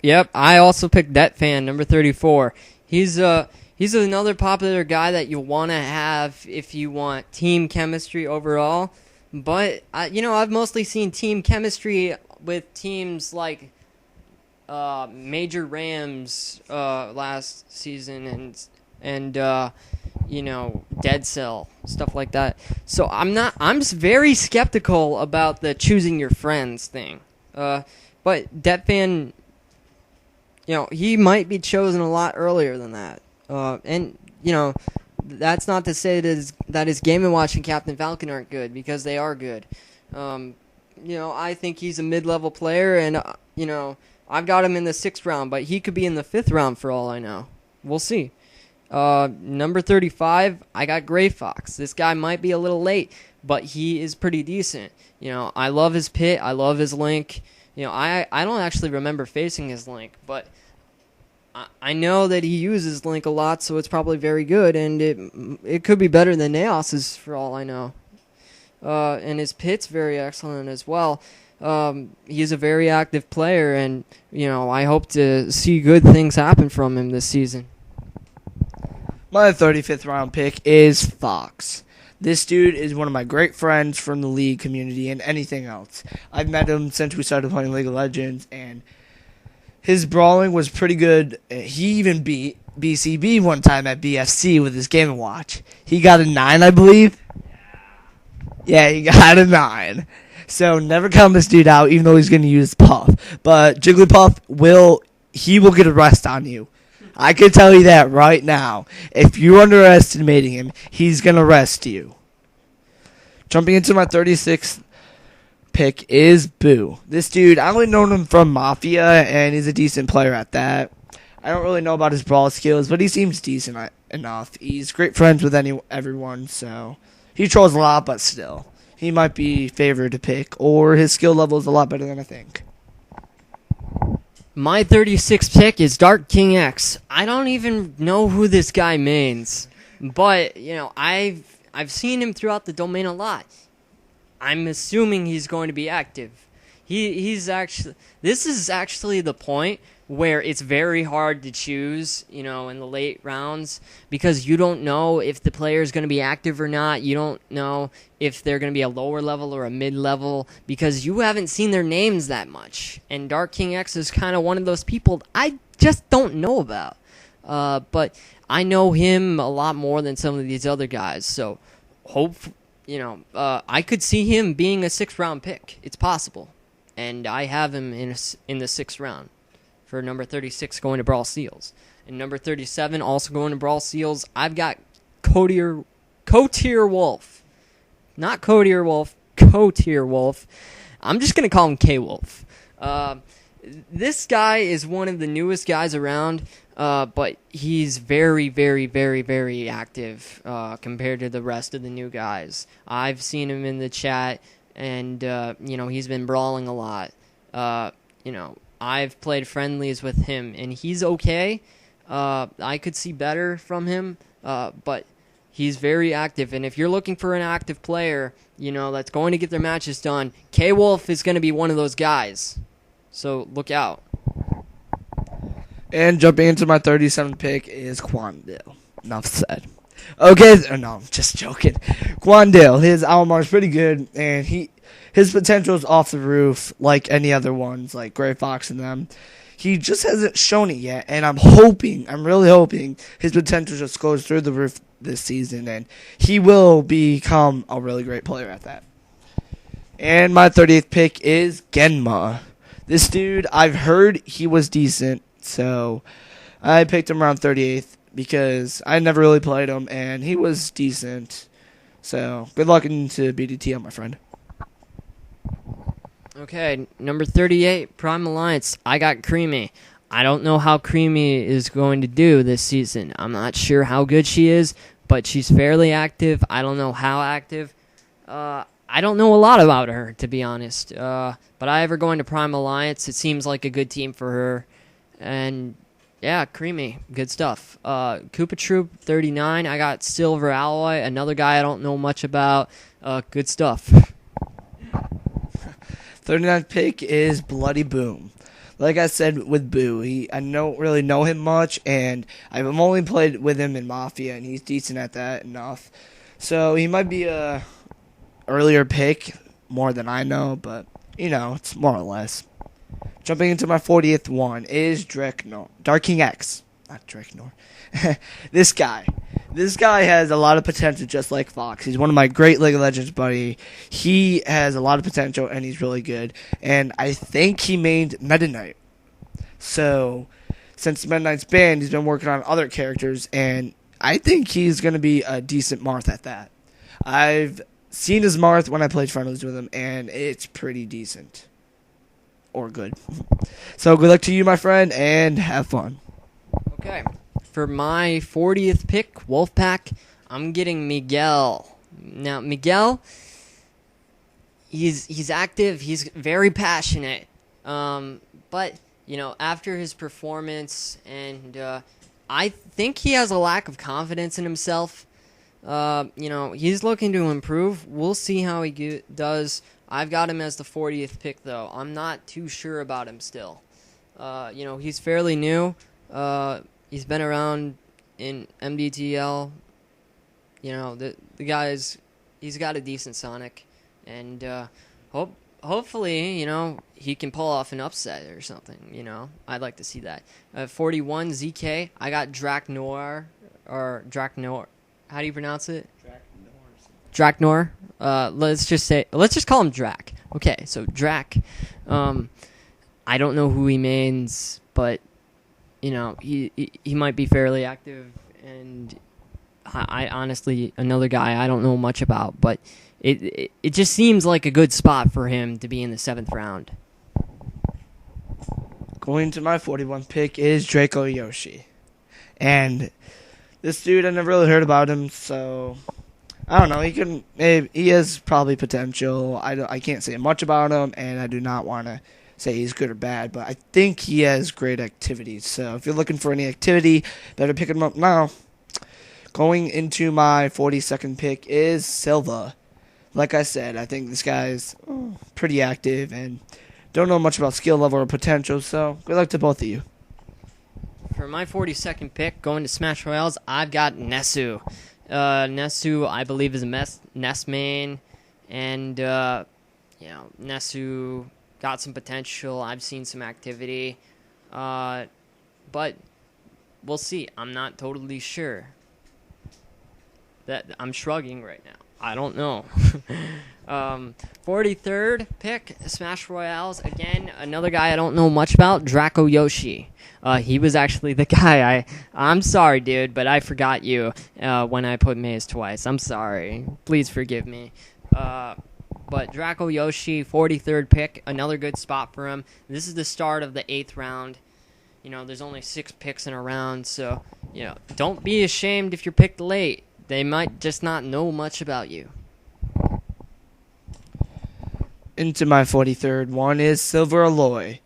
Yep, I also picked Det Fan, number 34. He's another popular guy that you want to have if you want team chemistry overall. But I've mostly seen team chemistry with teams like Major Rams last season and Dead Cell, stuff like that. So I'm very skeptical about the choosing your friends thing. But Deadfan, he might be chosen a lot earlier than that. That's not to say that his Game & Watch and Captain Falcon aren't good, because they are good. I think he's a mid-level player, and I've got him in the 6th round, but he could be in the 5th round for all I know. We'll see. Number 35, I got Gray Fox. This guy might be a little late, but he is pretty decent. I love his pit. I love his Link. I don't actually remember facing his Link, but I know that he uses Link a lot, so it's probably very good, and it could be better than Naos's for all I know. And his pit's very excellent as well. He's a very active player, and I hope to see good things happen from him this season. My 35th round pick is Fox. This dude is one of my great friends from the League community and anything else. I've met him since we started playing League of Legends, and his brawling was pretty good. He even beat BCB one time at BFC with his Game & Watch. He got a 9, I believe. Yeah, he got a 9. So never count this dude out, even though he's going to use Puff. But Jigglypuff will get a rest on you. I can tell you that right now. If you're underestimating him, he's going to rest you. Jumping into my 36th pick is Boo. This dude, I only known him from Mafia, and he's a decent player at that. I don't really know about his brawl skills, but he seems decent enough. He's great friends with everyone, so he trolls a lot, but still. He might be favored to pick, or his skill level is a lot better than I think. My 36th pick is Dark King X. I don't even know who this guy means, but I've seen him throughout the domain a lot. I'm assuming he's going to be active. This is actually the point where it's very hard to choose, in the late rounds, because you don't know if the player is going to be active or not. You don't know if they're going to be a lower level or a mid-level, because you haven't seen their names that much. And Dark King X is kind of one of those people I just don't know about. But I know him a lot more than some of these other guys, so I could see him being a 6th round pick. It's possible. And I have him in the 6th round. For number 36 going to Brawl Seals. And number 37 also going to Brawl Seals. I've got Cotier Wolf. Not Cotier Wolf, Cotier Wolf. I'm just going to call him K-Wolf. This guy is one of the newest guys around, but he's very, very, very, very active compared to the rest of the new guys. I've seen him in the chat, and he's been brawling a lot. I've played friendlies with him, and he's okay. I could see better from him, but he's very active. And if you're looking for an active player, that's going to get their matches done, K-Wolf is going to be one of those guys. So look out. And jumping into my 37th pick is Quandale. Enough said. Okay, no, I'm just joking. Quandale, his Almar is pretty good, and his potential is off the roof like any other ones, like Gray Fox and them. He just hasn't shown it yet, and I'm really hoping his potential just goes through the roof this season, and he will become a really great player at that. And my 30th pick is Genma. This dude, I've heard he was decent, so I picked him around 38th because I never really played him, and he was decent. So good luck into BDTL, my friend. Okay, number 38, Prime Alliance. I got Creamy. I don't know how Creamy is going to do this season. I'm not sure how good she is, but she's fairly active. I don't know how active. I don't know a lot about her, to be honest. But I have her going to Prime Alliance. It seems like a good team for her. And, yeah, Creamy. Good stuff. Koopa Troop, 39. I got Silver Alloy, another guy I don't know much about. Good stuff. 39th pick is Bloody Boom. like I said with Boo, I don't really know him much, and I've only played with him in Mafia, and he's decent at that enough. So he might be a earlier pick, more than I know, but, it's more or less. Jumping into my 40th one is Dreknor. Dark King X. Not Dreknor. This guy. This guy has a lot of potential, just like Fox. He's one of my great League of Legends buddy. He has a lot of potential, and he's really good. And I think he made Meta Knight. So, since Meta Knight's banned, he's been working on other characters, and I think he's going to be a decent Marth at that. I've seen his Marth when I played friendlies with him, and it's pretty decent. Or good. So, good luck to you, my friend, and have fun. Okay. For my 40th pick, Wolfpack, I'm getting Miguel. Now, Miguel, he's active. He's very passionate. But, after his performance, and I think he has a lack of confidence in himself. He's looking to improve. We'll see how he does. I've got him as the 40th pick, though. I'm not too sure about him still. He's fairly new. He's been around in MDTL. The he's got a decent Sonic, and hopefully, he can pull off an upset or something. I'd like to see that. 41 ZK. I got Draknor or Draknor. How do you pronounce it? Draknor. Let's just call him Drak. Okay, so Drak. I don't know who he means, but he might be fairly active, and I honestly, another guy I don't know much about, but it just seems like a good spot for him to be in the 7th round. Going to my 41 pick is Draco Yoshi. And this dude, I never really heard about him, so I don't know. He has probably potential. I can't say much about him, and I do not want to say he's good or bad, but I think he has great activities. So if you're looking for any activity, better pick him up now. Going into my 42nd pick is Silva. Like I said, I think this guy's pretty active and don't know much about skill level or potential, so good luck to both of you. For my 42nd pick, going to Smash Royales, I've got Nesu. Nesu, I believe, is a Ness main, and Nesu got some potential. I've seen some activity, but we'll see. I'm not totally sure. That I'm shrugging right now. I don't know. 43rd pick, Smash Royales. Again, another guy I don't know much about, Draco Yoshi. He was actually the guy I'm sorry, dude, but I forgot you when I put Maze twice. I'm sorry. Please forgive me. But Draco Yoshi, 43rd pick, another good spot for him. This is the start of the 8th round. There's only 6 picks in a round, so, don't be ashamed if you're picked late. They might just not know much about you. Into my 43rd one is Silver Alloy.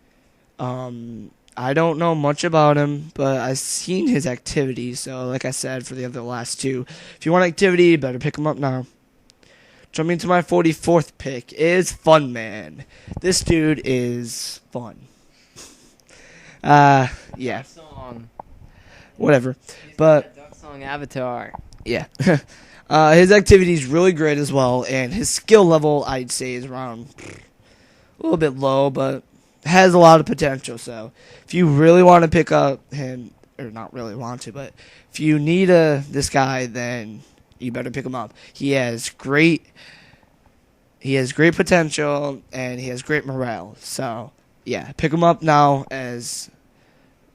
I don't know much about him, but I've seen his activity, so like I said for the last two, if you want activity, better pick him up now. Jumping to my 44th pick is Fun Man. This dude is fun. Yeah. Duck Song. Whatever. He's But Duck Song avatar. yeah. His activity is really great as well, and his skill level, I'd say, is around a little bit low, but has a lot of potential. So if you really want to pick up him, or not really want to, but if you need this guy, then you better pick him up. He has great potential, and he has great morale. So yeah, pick him up now as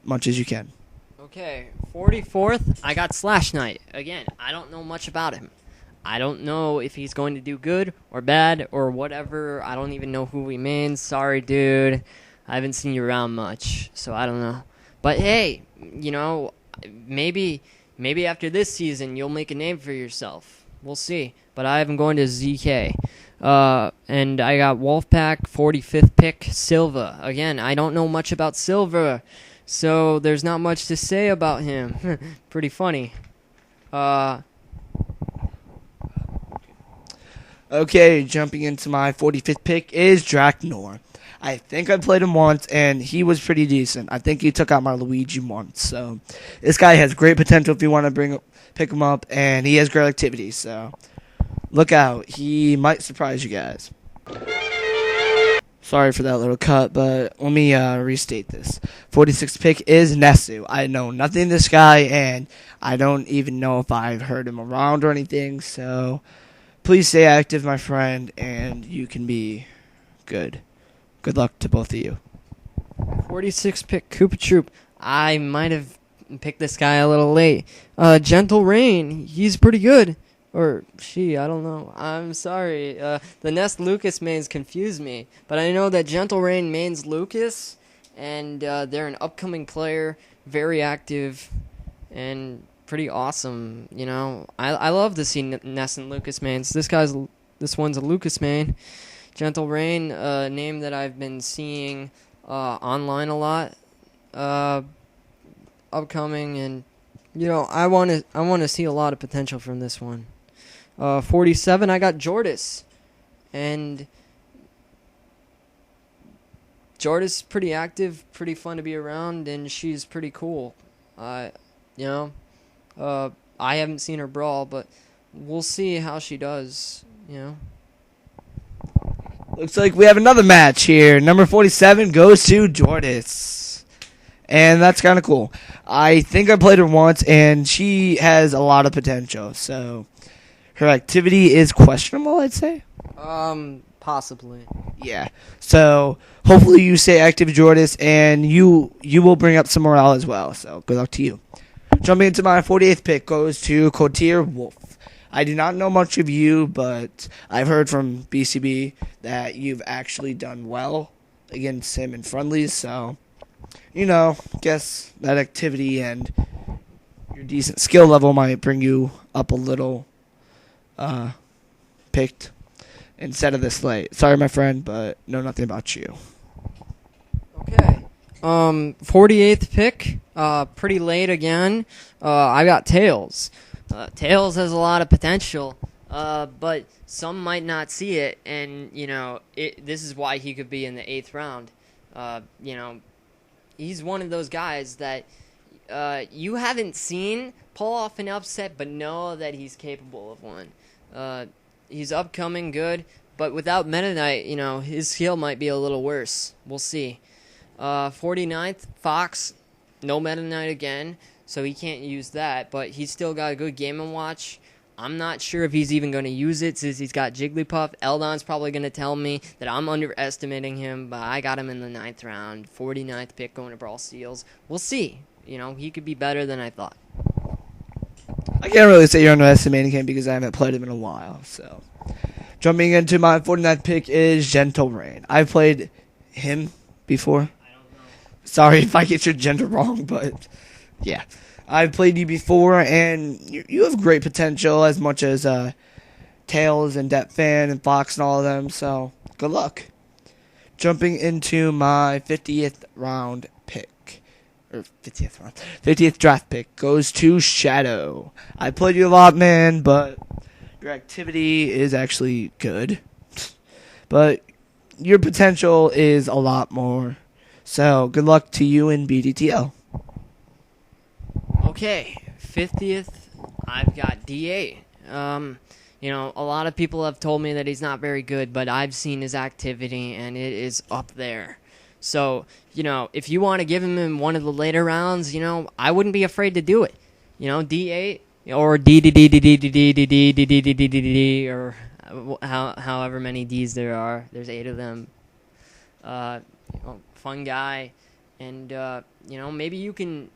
much as you can. Okay, 44th, I got Slash Knight. Again, I don't know much about him. I don't know if he's going to do good or bad or whatever. I don't even know who he means. Sorry, dude. I haven't seen you around much, so I don't know. But hey, maybe after this season you'll make a name for yourself. We'll see. But I have him going to ZK. And I got Wolfpack, 45th pick, Silva. Again, I don't know much about Silva. So there's not much to say about him. Pretty funny. Okay, jumping into my 45th pick is Draknor. I think I played him once, and he was pretty decent. I think he took out my Luigi once. So this guy has great potential if you want to pick him up, and he has great activity. So look out. He might surprise you guys. Sorry for that little cut, but let me restate this. 46th pick is Nesu. I know nothing of this guy, and I don't even know if I've heard him around or anything. So please stay active, my friend, and you can be good. Good luck to both of you. 46th pick, Koopa Troop. I might have picked this guy a little late. Gentle Rain. He's pretty good. Or she, I don't know. I'm sorry. The Nest Lucas mains confuse me. But I know that Gentle Rain mains Lucas, and they're an upcoming player, very active, and pretty awesome. You know, I love to see Nest and Lucas mains. This one's a Lucas main. Gentle Rain, a name that I've been seeing online a lot, upcoming, and you know, I want to see a lot of potential from this one. 47, I got Jordis, and Jordis pretty active, pretty fun to be around, and she's pretty cool. I haven't seen her brawl, but we'll see how she does. You know. Looks like we have another match here. Number 47 goes to Jordis. And that's kind of cool. I think I played her once, and she has a lot of potential. So her activity is questionable, I'd say. Possibly. Yeah. So hopefully you stay active, Jordis, and you will bring up some morale as well. So good luck to you. Jumping into my 48th pick goes to Kotir Wolf. I do not know much of you, but I've heard from BCB that you've actually done well against him in friendlies. So, you know, guess that activity and your decent skill level might bring you up a little picked instead of this late. Sorry, my friend, but know nothing about you. Okay. 48th pick, pretty late again. I got Tails. Tails has a lot of potential, but some might not see it, and, you know, this is why he could be in the 8th round. You know, he's one of those guys that you haven't seen pull off an upset, but know that he's capable of one. He's upcoming good, but without Meta Knight, you know, his skill might be a little worse. We'll see. 49th, Fox, no Meta Knight again. So he can't use that, but he's still got a good Game & Watch. I'm not sure if he's even going to use it since he's got Jigglypuff. Eldon's probably going to tell me that I'm underestimating him, but I got him in the 9th round. 49th pick going to Brawl SEALs. We'll see. You know, he could be better than I thought. I can't really say you're underestimating him because I haven't played him in a while. So, jumping into my 49th pick is Gentle Rain. I've played him before. I don't know. Sorry if I get your gender wrong, but yeah. I've played you before, and you have great potential as much as Tails and Fan and Fox and all of them, so good luck. Jumping into my 50th round pick, or 50th draft pick, goes to Shadow. I played you a lot, man, but your activity is actually good. But your potential is a lot more, so good luck to you in BDTL. Okay, 50th, I've got D8. You know, a lot of people have told me that he's not very good, but I've seen his activity, and it is up there. So, you know, if you want to give him in one of the later rounds, you know, I wouldn't be afraid to do it. You know, D8 or D or however many Ds there are. There's 8 of them. Fun guy, and you know, maybe you can,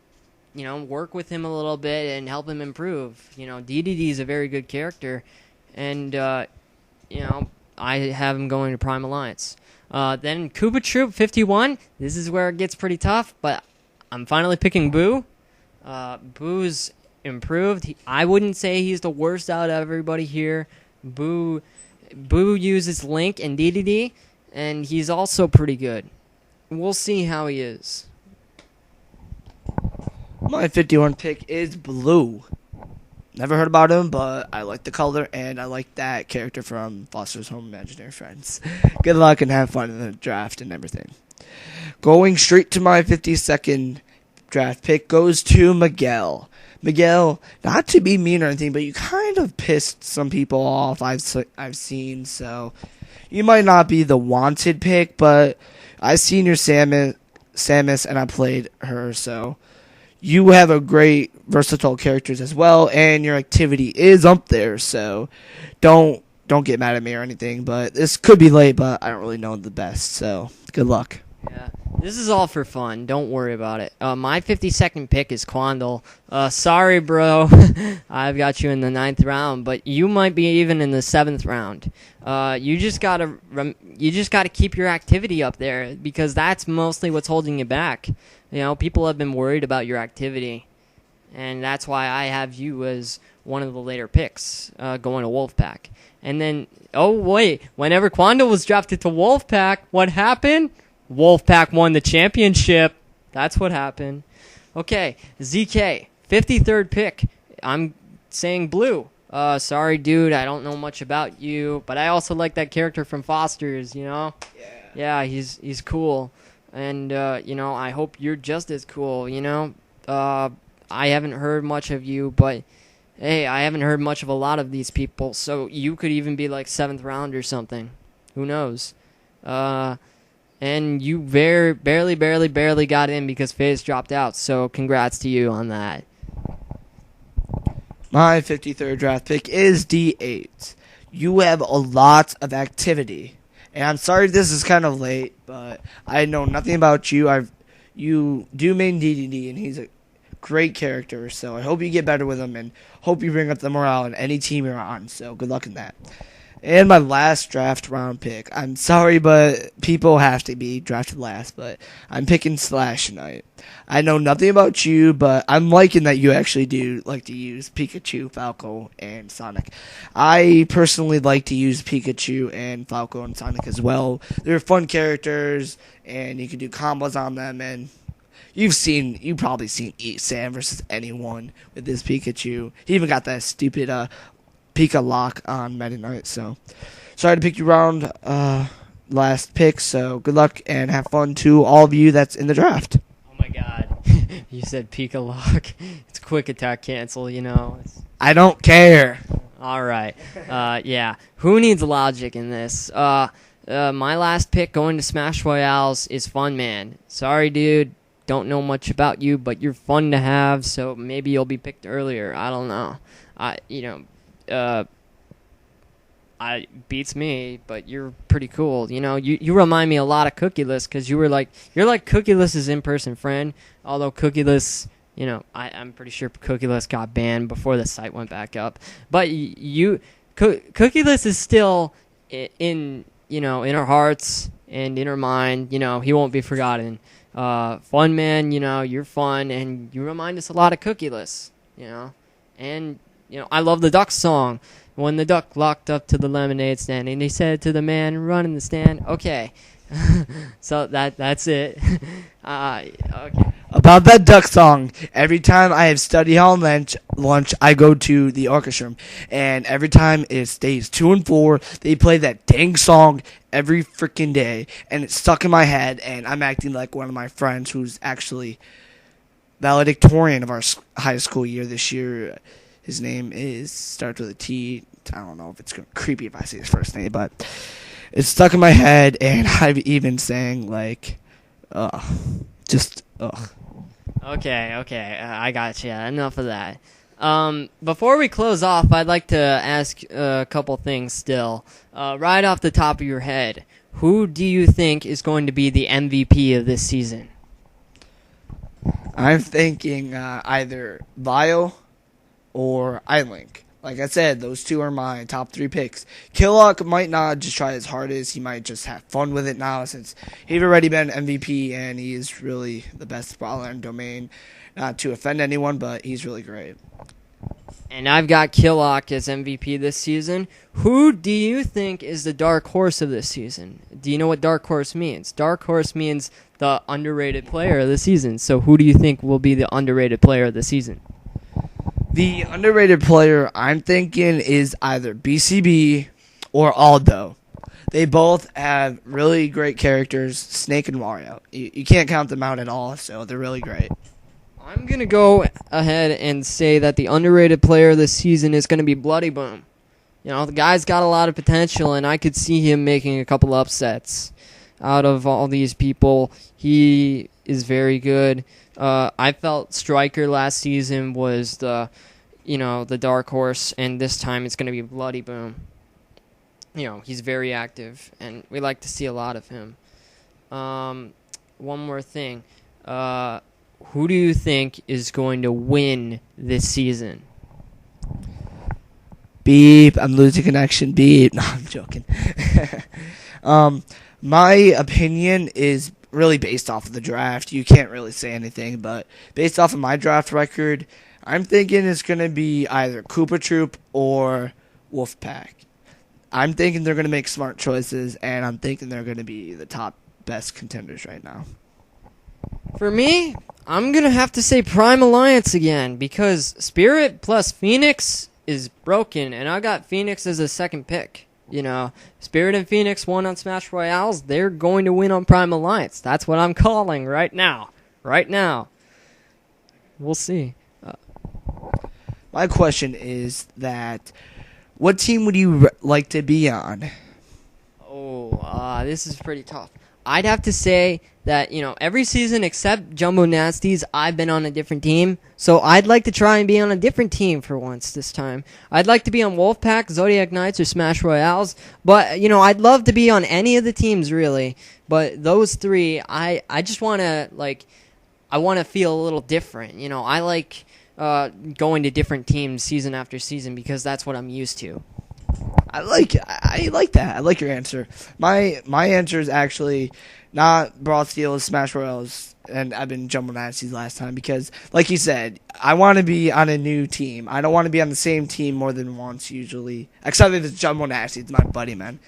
you know, work with him a little bit and help him improve. You know, DDD is a very good character, and you know, I have him going to Prime Alliance. Then Koopa Troop 51. This is where it gets pretty tough, but I'm finally picking Boo. Boo's improved. I wouldn't say he's the worst out of everybody here. Boo uses Link and DDD, and he's also pretty good. We'll see how he is. My 51 pick is Blue. Never heard about him, but I like the color, and I like that character from Foster's Home Imaginary Friends. Good luck and have fun in the draft and everything. Going straight to my 52nd draft pick goes to Miguel. Miguel, not to be mean or anything, but you kind of pissed some people off I've seen, so you might not be the wanted pick, but I've seen your Samus, and I played her, so you have a great versatile characters as well, and your activity is up there, so don't get mad at me or anything, but this could be late, but I don't really know the best, so good luck. Yeah, this is all for fun. Don't worry about it. My 52nd pick is Quandle. Sorry, bro. I've got you in the 9th round, but you might be even in the 7th round. You just gotta keep your activity up there because that's mostly what's holding you back. You know, people have been worried about your activity, and that's why I have you as one of the later picks going to Wolfpack. And then, oh wait, whenever Quandle was drafted to Wolfpack, what happened? Wolfpack won the championship. That's what happened. Okay, ZK, 53rd pick. I'm saying Blue. Sorry, dude, I don't know much about you, but I also like that character from Foster's, you know? Yeah, he's cool. And, you know, I hope you're just as cool, you know? I haven't heard much of you, but, hey, I haven't heard much of a lot of these people, so you could even be, like, 7th round or something. Who knows? And you barely got in because FaZe dropped out, so congrats to you on that. My 53rd draft pick is D8. You have a lot of activity. And I'm sorry this is kind of late, but I know nothing about you. You do main DDD, and he's a great character, so I hope you get better with him and hope you bring up the morale in any team you're on, so good luck in that. And my last draft round pick. I'm sorry, but people have to be drafted last, but I'm picking Slash tonight. I know nothing about you, but I'm liking that you actually do like to use Pikachu, Falco, and Sonic. I personally like to use Pikachu and Falco and Sonic as well. They're fun characters, and you can do combos on them, and you've probably seen Sam versus anyone with this Pikachu. He even got that stupid Pika lock on Meta Knight, so sorry to pick you round last pick, so good luck and have fun to all of you that's in the draft. Oh my god. You said Pika lock. It's quick attack cancel, you know. I don't care. Alright. Yeah. Who needs logic in this? My last pick going to Smash Royales is Fun Man. Sorry, dude. Don't know much about you, but you're fun to have, so maybe you'll be picked earlier. I don't know. I beats me, but you're pretty cool. You know, you remind me a lot of Cookieless because you're like Cookieless's in-person friend. Although Cookieless, you know, I'm pretty sure Cookieless got banned before the site went back up. But Cookieless is still in our hearts and in our mind. You know, he won't be forgotten. Fun Man, you know, you're fun and you remind us a lot of Cookieless. You know, and you know, I love the Duck song. When the duck locked up to the lemonade stand, and he said to the man running the stand, okay. So that's it. Okay. About that duck song, every time I have study hall lunch, I go to the orchestra room, and every time it's days 2 and 4, they play that dang song every freaking day, and it's stuck in my head, and I'm acting like one of my friends who's actually valedictorian of our high school year this year. His name starts with a T. I don't know if it's creepy if I say his first name, but it's stuck in my head, and I've even sang, like, just, ugh. Okay, I got you. Enough of that. Before we close off, I'd like to ask a couple things still. Right off the top of your head, who do you think is going to be the MVP of this season? I'm thinking either Vile or iLink. Like I said, those two are my top 3 picks. Killock might not just try as hard as he might just have fun with it now since he's already been MVP and he is really the best brawler in Domain. Not to offend anyone, but he's really great. And I've got Killock as MVP this season. Who do you think is the dark horse of this season? Do you know what dark horse means? Dark horse means the underrated player of the season. So who do you think will be the underrated player of the season? The underrated player I'm thinking is either BCB or Aldo. They both have really great characters, Snake and Mario. You can't count them out at all, so they're really great. I'm going to go ahead and say that the underrated player this season is going to be Bloody Boom. You know, the guy's got a lot of potential, and I could see him making a couple upsets. Out of all these people, he is very good. I felt Striker last season was the dark horse, and this time it's going to be Bloody Boom. You know, he's very active, and we like to see a lot of him. One more thing. Who do you think is going to win this season? Beep, I'm losing connection. Beep. No, I'm joking. My opinion is really based off of the draft. You can't really say anything, but based off of my draft record, I'm thinking it's going to be either Koopa Troop or Wolfpack. I'm thinking they're going to make smart choices, and I'm thinking they're going to be the top best contenders right now. For me, I'm going to have to say Prime Alliance again, because Spirit plus Phoenix is broken, and I got Phoenix as a second pick. You know, Spirit and Phoenix won on Smash Royales. They're going to win on Prime Alliance. That's what I'm calling right now. Right now. We'll see. My question is that, what team would you like to be on? This is pretty tough. I'd have to say that, every season except Jumbo Nasties, I've been on a different team. So I'd like to try and be on a different team for once this time. I'd like to be on Wolfpack, Zodiac Knights, or Smash Royales. But, I'd love to be on any of the teams, really. But those three, I just want to, I want to feel a little different. I like going to different teams season after season because that's what I'm used to. I like that. I like your answer. My answer is actually not Brawl SEALs, Smash Royals, and I've been Jumbo Nazis last time because, like you said, I want to be on a new team. I don't want to be on the same team more than once usually. Except if it's Jumbo Nazis, my buddy, man.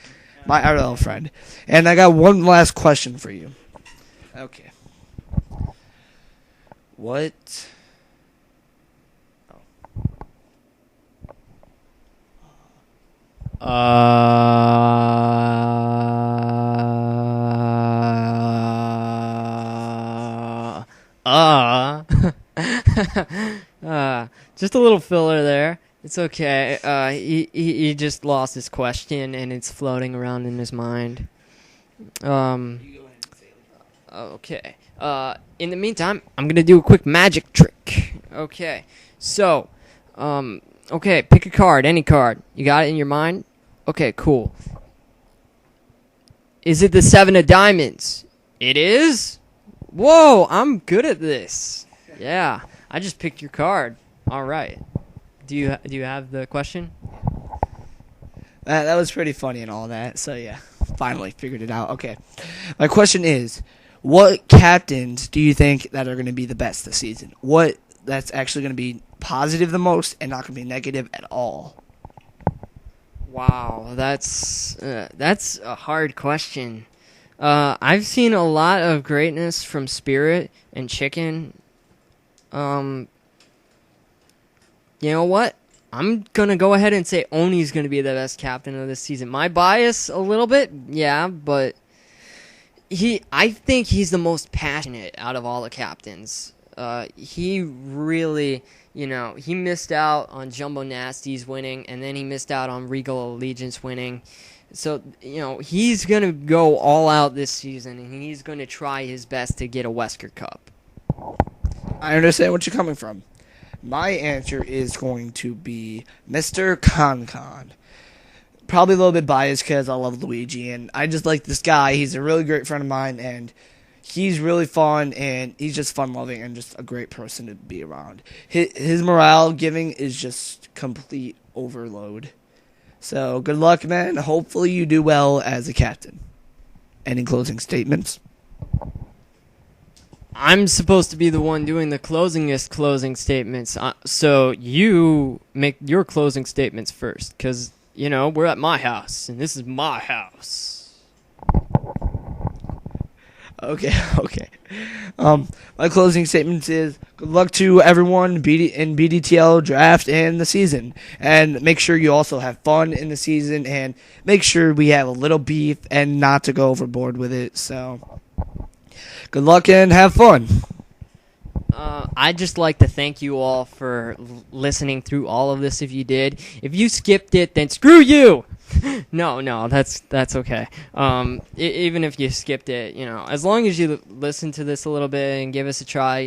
My RL friend. And I got one last question for you. Okay. What... Just a little filler there. It's okay. He just lost his question and it's floating around in his mind. Okay. In the meantime, I'm gonna do a quick magic trick. Okay. So, okay, pick a card, any card. You got it in your mind? Okay, cool. Is it the 7 of diamonds? It is? Whoa, I'm good at this. Yeah, I just picked your card. All right. Do you have the question? That was pretty funny and all that. So, yeah, finally figured it out. Okay. My question is, what captains do you think that are going to be the best this season? What that's actually going to be positive the most and not going to be negative at all? Wow, that's a hard question. I've seen a lot of greatness from Spirit and Chicken. You know what? I'm going to go ahead and say Oni's going to be the best captain of this season. My bias a little bit, yeah, but I think he's the most passionate out of all the captains. He really, he missed out on Jumbo Nasties winning, and then he missed out on Regal Allegiance winning. So, he's going to go all out this season, and he's going to try his best to get a Wesker Cup. I understand what you're coming from. My answer is going to be Mr. Con. Probably a little bit biased because I love Luigi, and I just like this guy. He's a really great friend of mine, and he's really fun, and he's just fun-loving and just a great person to be around. His morale giving is just complete overload. So, good luck, man. Hopefully you do well as a captain. Any closing statements? I'm supposed to be the one doing the closing statements, so you make your closing statements first, because, we're at my house, and this is my house. Okay. My closing statement is good luck to everyone in BDTL draft and the season. And make sure you also have fun in the season and make sure we have a little beef and not to go overboard with it. So good luck and have fun. I'd just like to thank you all for listening through all of this if you did. If you skipped it, then screw you! No, that's okay. Even if you skipped it, as long as you listen to this a little bit and give us a try,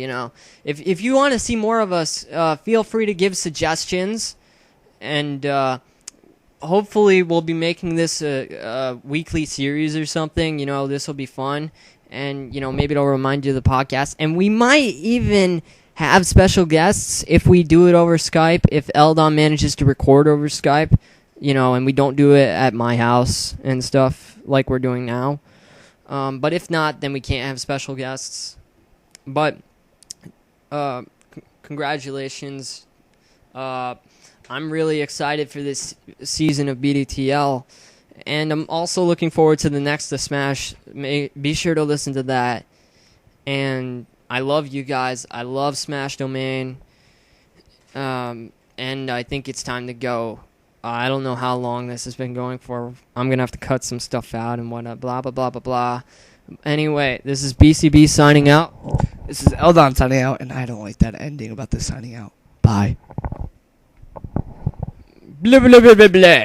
if you want to see more of us, feel free to give suggestions, and hopefully we'll be making this a weekly series or something. This will be fun, and maybe it'll remind you of the podcast, and we might even have special guests if we do it over Skype. If Eldon manages to record over Skype. And we don't do it at my house and stuff like we're doing now. But if not, then we can't have special guests. But congratulations. I'm really excited for this season of BDTL. And I'm also looking forward to the next The Smash. Be sure to listen to that. And I love you guys. I love Smash Domain. And I think it's time to go. I don't know how long this has been going for. I'm going to have to cut some stuff out and whatnot. Blah, blah, blah, blah, blah. Anyway, this is BCB signing out. This is Eldon signing out, and I don't like that ending about this signing out. Bye. Blah, blah, blah, blah, blah.